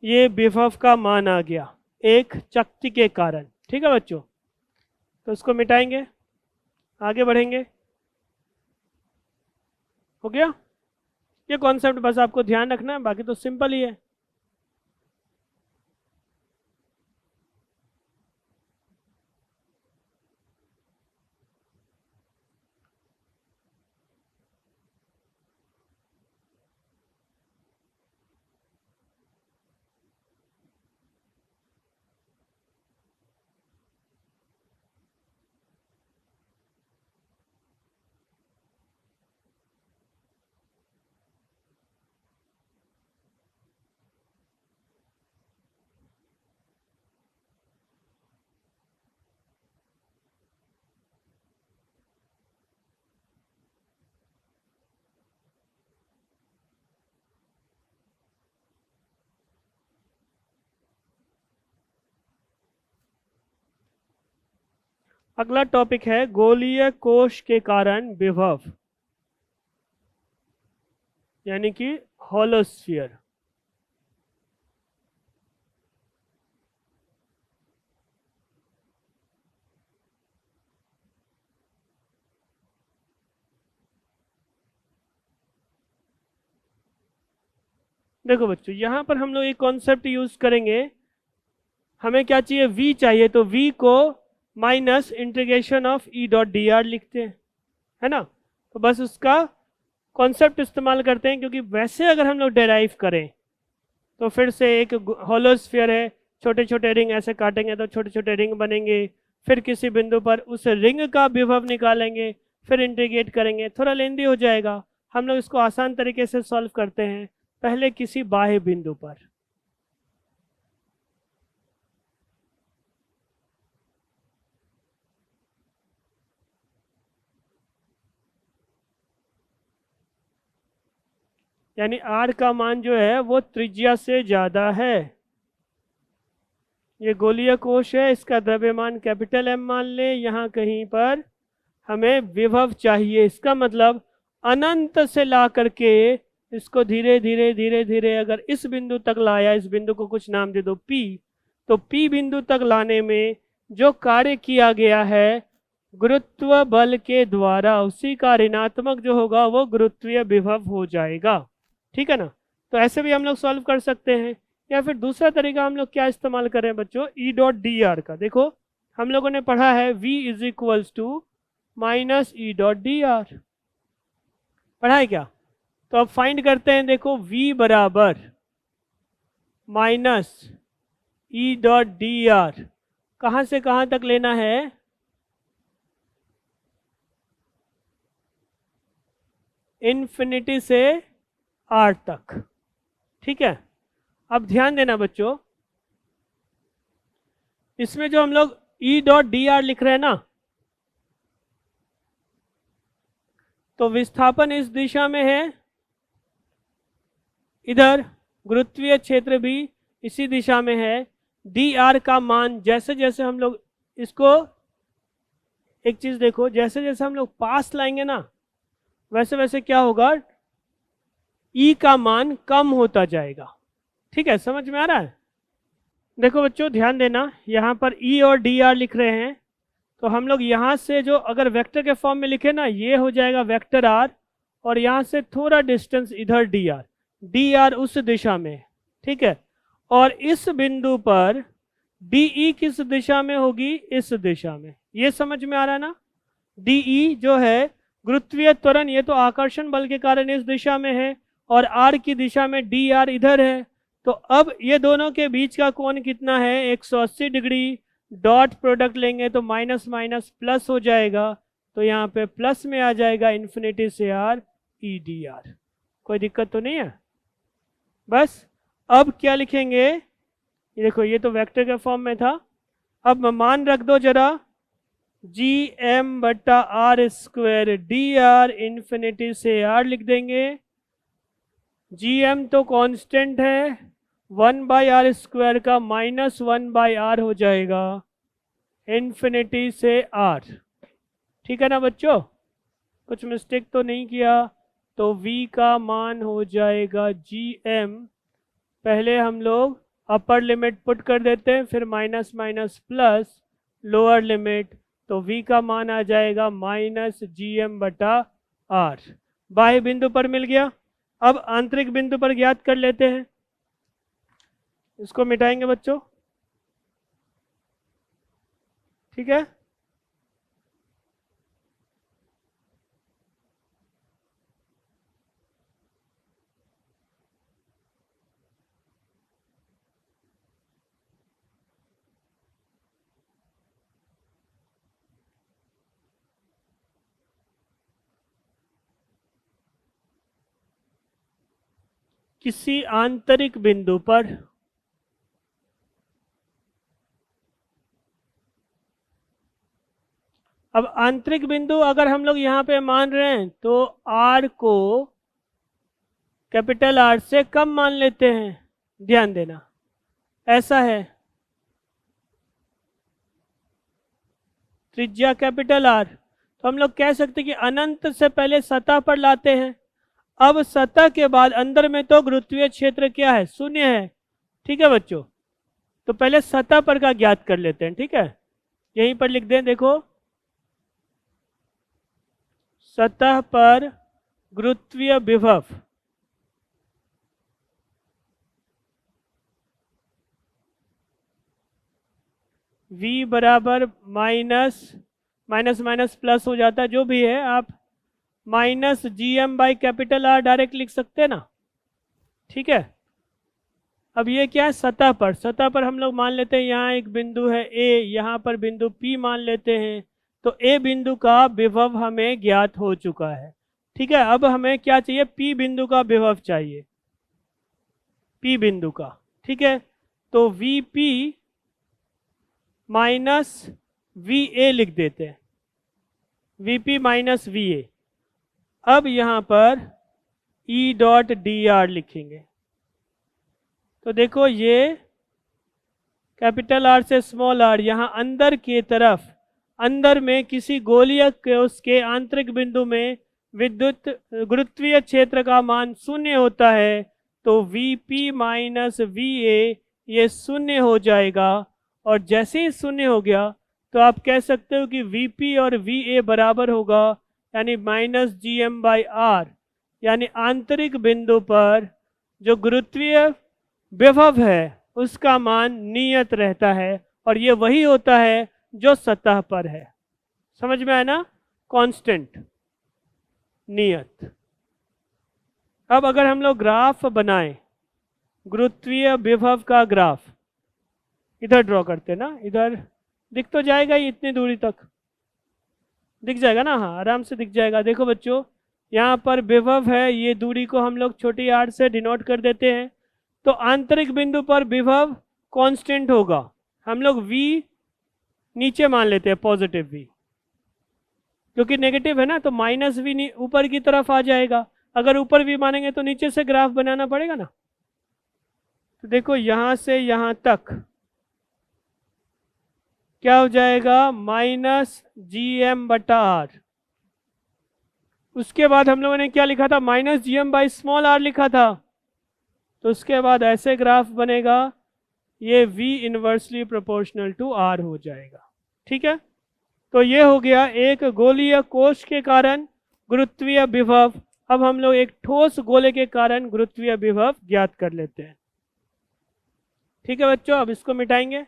Speaker 1: ये विभव का मान आ गया एक चकती के कारण। ठीक है बच्चों, तो उसको मिटाएंगे, आगे बढ़ेंगे। हो गया, ये कॉन्सेप्ट बस आपको ध्यान रखना है, बाकी तो सिंपल ही है। अगला टॉपिक है गोलीय कोश के कारण विभव, यानी कि होलोस्फीयर। देखो बच्चों, यहाँ पर हम लोग एक कॉन्सेप्ट यूज करेंगे। हमें क्या चाहिए, v चाहिए, तो v को minus integration of E dot d are लिखते हैं, है ना। तो बस उसका कॉन्सेप्ट इस्तेमाल करते हैं, क्योंकि वैसे अगर हम लोग डेराइव करें तो फिर से एक होलोस्फीयर है, छोटे छोटे रिंग ऐसे काटेंगे तो छोटे छोटे रिंग बनेंगे, फिर किसी बिंदु पर उस रिंग का विभव निकालेंगे, फिर इंटीग्रेट करेंगे, थोड़ा लेंदी हो जाएगा। हम लोग इसको आसान तरीके से सॉल्व करते हैं, पहले किसी बाह्य बिंदु पर। यानी r का मान जो है वो त्रिज्या से ज़्यादा है। ये गोलीय कोश है, इसका द्रव्यमान कैपिटल M मान ले। यहाँ कहीं पर हमें विभव चाहिए, इसका मतलब अनंत से ला करके इसको धीरे धीरे धीरे धीरे अगर इस बिंदु तक लाया, इस बिंदु को कुछ नाम दे दो P, तो P बिंदु तक लाने में जो कार्य किया गया है गुरुत्व बल के द्वारा, उसी का ऋणात्मक जो होगा वो गुरुत्वीय विभव हो जाएगा। ठीक है ना। तो ऐसे भी हम लोग सॉल्व कर सकते हैं, या फिर दूसरा तरीका हम लोग क्या इस्तेमाल करें बच्चों, ई डॉट डी आर का। देखो हम लोगों ने पढ़ा है v is equals to minus E dot d r, पढ़ा है क्या। तो अब फाइंड करते हैं। देखो v बराबर minus E dot d are कहाँ से कहाँ तक लेना है, इन्फिनिटी से r तक। ठीक है। अब ध्यान देना बच्चों, इसमें जो हम लोग ई डॉट डी आर लिख रहे हैं ना, तो विस्थापन इस दिशा में है, इधर गुरुत्वीय क्षेत्र भी इसी दिशा में है। डी आर का मान जैसे जैसे हम लोग इसको, एक चीज देखो, जैसे जैसे हम लोग पास लाएंगे ना, वैसे वैसे क्या होगा, ई का मान कम होता जाएगा। ठीक है, समझ में आ रहा है। देखो बच्चों ध्यान देना, यहाँ पर ई और डी आर लिख रहे हैं, तो हम लोग यहाँ से जो अगर वेक्टर के फॉर्म में लिखे ना, ये हो जाएगा वेक्टर आर, और यहाँ से थोड़ा डिस्टेंस इधर डी आर उस दिशा में। ठीक है। और इस बिंदु पर डी ई किस दिशा में होगी, इस दिशा में। ये समझ में आ रहा है ना। डी ई जो है गुरुत्वीय त्वरण, ये तो आकर्षण बल के कारण इस दिशा में है, और आर की दिशा में डी आर इधर है। तो अब ये दोनों के बीच का कोण कितना है, 180 डिग्री। डॉट प्रोडक्ट लेंगे तो माइनस माइनस प्लस हो जाएगा, तो यहाँ पे प्लस में आ जाएगा इन्फिनिटी से आर ई डी आर। कोई दिक्कत तो नहीं है। बस अब क्या लिखेंगे, ये देखो ये तो वेक्टर के फॉर्म में था, अब मान रख दो जरा, जी एम बट्टा r square d r infinity से आर लिख देंगे। जी एम तो कांस्टेंट है, 1/r स्क्वायर का -1/r हो जाएगा इन्फिनिटी से r। ठीक है ना बच्चों, कुछ मिस्टेक तो नहीं किया। तो v का मान हो जाएगा gm, पहले हम लोग अपर लिमिट पुट कर देते हैं, फिर minus minus plus lower limit, तो v का मान आ जाएगा -gm बटा r। बाह्य बिंदु पर मिल गया। अब आंतरिक बिंदु पर ज्ञात कर लेते हैं, इसको मिटाएंगे बच्चों। ठीक है। किसी आंतरिक बिंदु पर अब आंतरिक बिंदु अगर हम लोग यहाँ पे मान रहे हैं तो r को कैपिटल R से कम मान लेते हैं। ध्यान देना, ऐसा है। त्रिज्या कैपिटल आर। तो हम लोग कह सकते हैं कि अनंत से पहले सतह पर लाते हैं। अब सतह के बाद अंदर में तो गुरुत्वीय क्षेत्र क्या है, शून्य है। ठीक है बच्चों, तो पहले सतह पर का ज्ञात कर लेते हैं। ठीक है, यहीं पर लिख दें, देखो सतह पर गुरुत्वीय विभव v बराबर माइनस माइनस माइनस प्लस हो जाता है, जो भी है आप minus GM by capital R direct लिख सकते हैं ना। ठीक है, अब ये क्या है, सतह पर। सतह पर हम लोग मान लेते हैं यहाँ एक बिंदु है A, यहाँ पर बिंदु P मान लेते हैं। तो A बिंदु का विभव हमें ज्ञात हो चुका है। ठीक है, अब हमें क्या चाहिए, P बिंदु का विभव चाहिए, P बिंदु का। ठीक है, तो VP माइनस VA लिख देते हैं, VP माइनस VA। अब यहाँ पर E डॉट DR लिखेंगे। तो देखो ये कैपिटल आर से स्मॉल आर, यहाँ अंदर की तरफ, अंदर में किसी गोलीय कोश के आंतरिक बिंदु में विद्युत गुरुत्वीय क्षेत्र का मान शून्य होता है। तो VP माइनस VA ये शून्य हो जाएगा, और जैसे ही शून्य हो गया तो आप कह सकते हो कि VP और VA बराबर होगा, यानी माइनस GM बाई आर। यानी आंतरिक बिंदु पर जो गुरुत्वीय विभव है उसका मान नियत रहता है, और ये वही होता है जो सतह पर है। समझ में आया ना, कांस्टेंट, नियत। अब अगर हम लोग ग्राफ बनाएं, गुरुत्वीय विभव का ग्राफ इधर ड्रॉ करते ना, इधर दिख तो जाएगा ही, इतनी दूरी तक दिख जाएगा ना, हाँ आराम से दिख जाएगा। देखो बच्चों, यहाँ पर विभव है, ये दूरी को हम लोग छोटी r से डिनोट कर देते हैं। तो आंतरिक बिंदु पर विभव कांस्टेंट होगा, हम लोग v नीचे मान लेते हैं, पॉजिटिव v, क्योंकि नेगेटिव है ना, तो माइनस v ऊपर की तरफ आ जाएगा। अगर ऊपर v मानेंगे तो नीचे से ग्राफ बनाना पड़ेगा ना। तो देखो यहाँ से यहाँ तक क्या हो जाएगा, माइनस GM बटा आर। उसके बाद हम लोगों ने क्या लिखा था, minus GM by small r लिखा था। तो उसके बाद ऐसे ग्राफ बनेगा, ये V inversely proportional to R हो जाएगा। ठीक है, तो ये हो गया एक गोलीय कोश के कारण गुरुत्वीय विभव। अब हम लोग एक ठोस गोले के कारण गुरुत्वीय विभव ज्ञात कर लेते हैं। ठीक है बच्चों, अब इसको मिटाएंगे।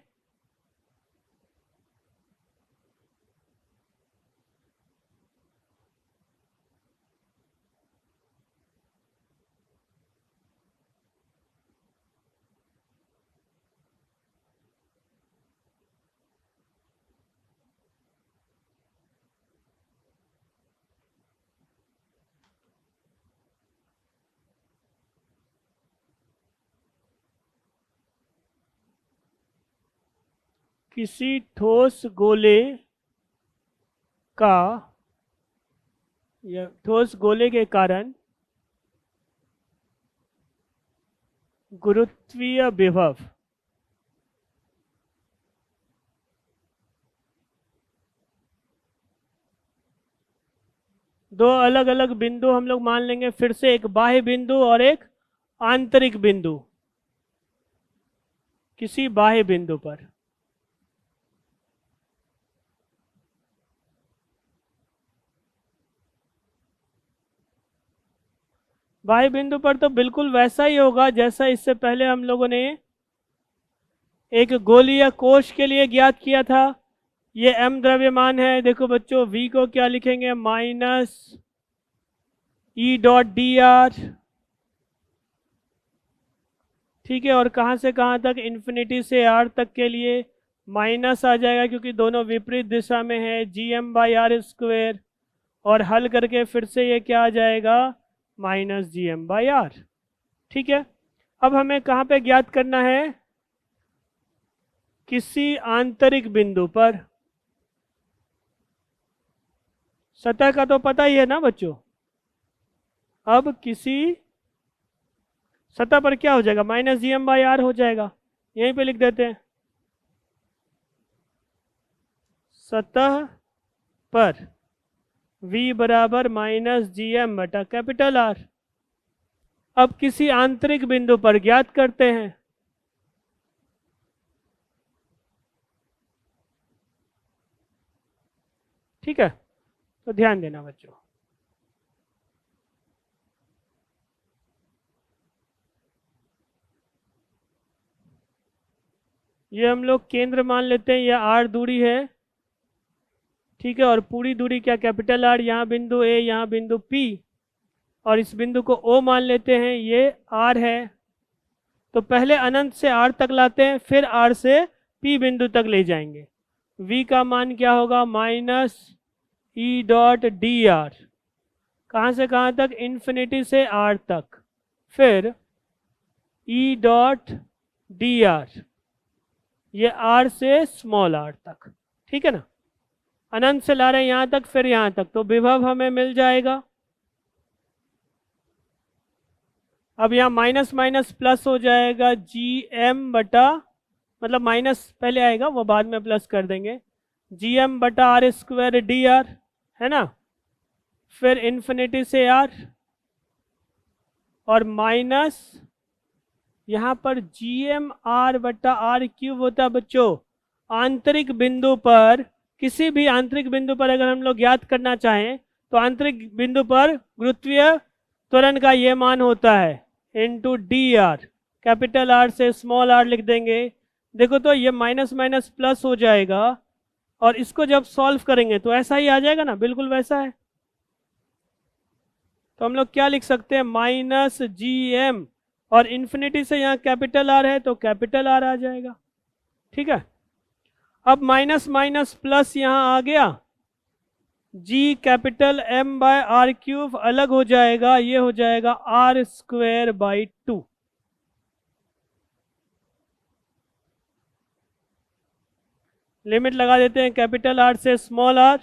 Speaker 1: किसी ठोस गोले का या ठोस गोले के कारण गुरुत्वीय विभव दो अलग अलग बिंदु हम लोग मान लेंगे, फिर से एक बाह्य बिंदु और एक आंतरिक बिंदु। किसी बाह्य बिंदु पर बाह्य बिंदु पर तो बिल्कुल वैसा ही होगा जैसा इससे पहले हम लोगों ने एक गोलीय कोश के लिए ज्ञात किया था। ये m द्रव्यमान है। देखो बच्चों, v को क्या लिखेंगे, माइनस E डॉट DR। ठीक है, और कहाँ से कहाँ तक, इन्फिनिटी से r तक के लिए माइनस आ जाएगा क्योंकि दोनों विपरीत दिशा में है, GM बाई आर स्क्वेयर। और हल करके फिर से ये क्या आ जाएगा, माइनस GM बाई आर। ठीक है, अब हमें कहाँ पे ज्ञात करना है, किसी आंतरिक बिंदु पर। सतह का तो पता ही है ना बच्चों। अब किसी सतह पर क्या हो जाएगा, माइनस GM बाई आर हो जाएगा। यहीं पे लिख देते हैं, सतह पर v बराबर माइनस जी एम बटा कैपिटल आर। अब किसी आंतरिक बिंदु पर ज्ञात करते हैं। ठीक है, तो ध्यान देना बच्चों। ये हम लोग केंद्र मान लेते हैं, यह आर दूरी है। ठीक है, और पूरी दूरी क्या, कैपिटल आर, यहाँ बिंदु ए, यहाँ बिंदु पी, और इस बिंदु को ओ मान लेते हैं, ये आर है। तो पहले अनंत से आर तक लाते हैं, फिर आर से पी बिंदु तक ले जाएंगे। v का मान क्या होगा, minus E dot d are. कहाँ से कहाँ तक, इन्फिनिटी से आर तक, फिर ई डॉट डी आर, ये आर से स्मॉल आर तक। ठीक है ना, अनंत से ला रहे हैं यहाँ तक, फिर यहाँ तक, तो विभव हमें मिल जाएगा। अब यहाँ माइनस माइनस प्लस हो जाएगा, जी एम बटा, मतलब माइनस पहले आएगा वो बाद में प्लस कर देंगे, जी एम बटा आर स्क्वायर डी आर, है ना, फिर इन्फिनिटी से आर, और माइनस यहाँ पर जी एम आर बटा आर क्यूब होता है बच्चों। आंतरिक बिंदु पर, किसी भी आंतरिक बिंदु पर अगर हम लोग ज्ञात करना चाहें तो आंतरिक बिंदु पर गुरुत्वीय त्वरण का ये मान होता है into D R, capital R से स्मॉल आर लिख देंगे। देखो तो ये माइनस माइनस प्लस हो जाएगा, और इसको जब सॉल्व करेंगे तो ऐसा ही आ जाएगा ना, बिल्कुल वैसा है। तो हम लोग क्या लिख सकते हैं, माइनस जी एम, और इन्फिनिटी से यहाँ कैपिटल आर है तो कैपिटल आर आ जाएगा। ठीक है, अब माइनस माइनस प्लस यहाँ आ गया, G capital M by R cube अलग हो जाएगा, ये हो जाएगा आर स्क्वायर बाई 2। लिमिट लगा देते हैं कैपिटल आर से स्मॉल आर,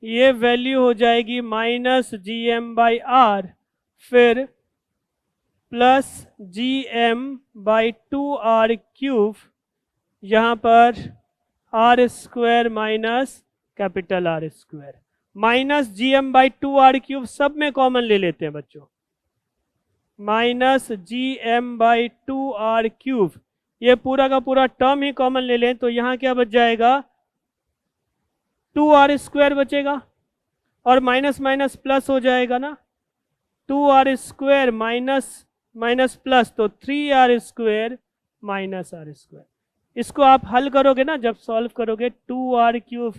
Speaker 1: ये वैल्यू हो जाएगी minus G M by R, फिर plus G M by 2 are cube, यहाँ पर R square minus capital R square, minus G M by 2 are cube सब में कॉमन ले लेते हैं बच्चों, minus G M by 2 are cube, ये पूरा का पूरा टर्म ही कॉमन ले लें तो यहाँ क्या बच जाएगा, 2 आर स्क्वायर बचेगा, और माइनस माइनस प्लस हो जाएगा ना, 2 r square minus minus plus, तो 3 r square minus r square. इसको आप हल करोगे ना, जब सॉल्व करोगे, 2 आर क्यूब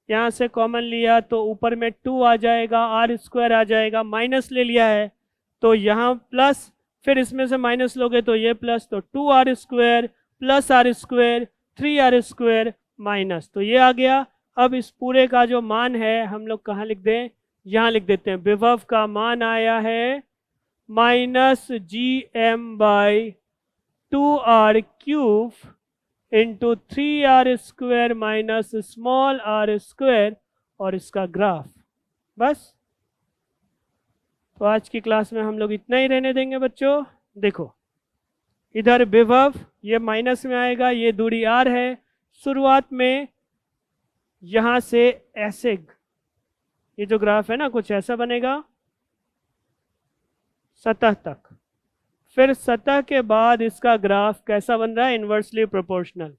Speaker 1: यहाँ से कॉमन लिया तो ऊपर में 2 आ जाएगा, आर स्क्वायर आ जाएगा, माइनस ले लिया है तो यहाँ प्लस, फिर इसमें से माइनस लोगे तो ये प्लस, तो 2 r square plus r square 3 r square minus, तो ये आ गया। अब इस पूरे का जो मान है हम लोग कहाँ लिख दें, यहाँ लिख देते हैं, विभव का मान आया है minus G M by 2 are cube into 3 r square minus small r square, और इसका ग्राफ। बस, तो आज की क्लास में हम लोग इतना ही रहने देंगे बच्चों। देखो इधर विभव ये माइनस में आएगा, ये दूरी आर है, शुरुआत में यहाँ से ऐसे, ये जो ग्राफ है ना कुछ ऐसा बनेगा सतह तक, फिर सतह के बाद इसका ग्राफ कैसा बन रहा है, इन्वर्सली प्रोपोर्शनल।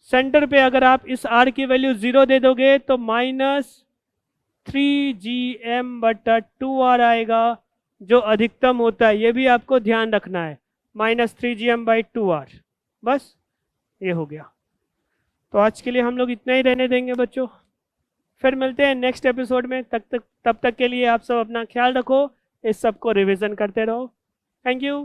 Speaker 1: सेंटर पे अगर आप इस आर की वैल्यू 0 दे दोगे तो माइनस 3gm बटा 2r आएगा, जो अधिकतम होता है, ये भी आपको ध्यान रखना है, माइनस 3gm बाई 2r। बस ये हो गया। तो आज के लिए हम लोग इतना ही रहने देंगे बच्चों, फिर मिलते हैं नेक्स्ट एपिसोड में। तब तक के लिए आप सब अपना ख्याल रखो, इस सब को रिवीजन करते रहो। Thank you.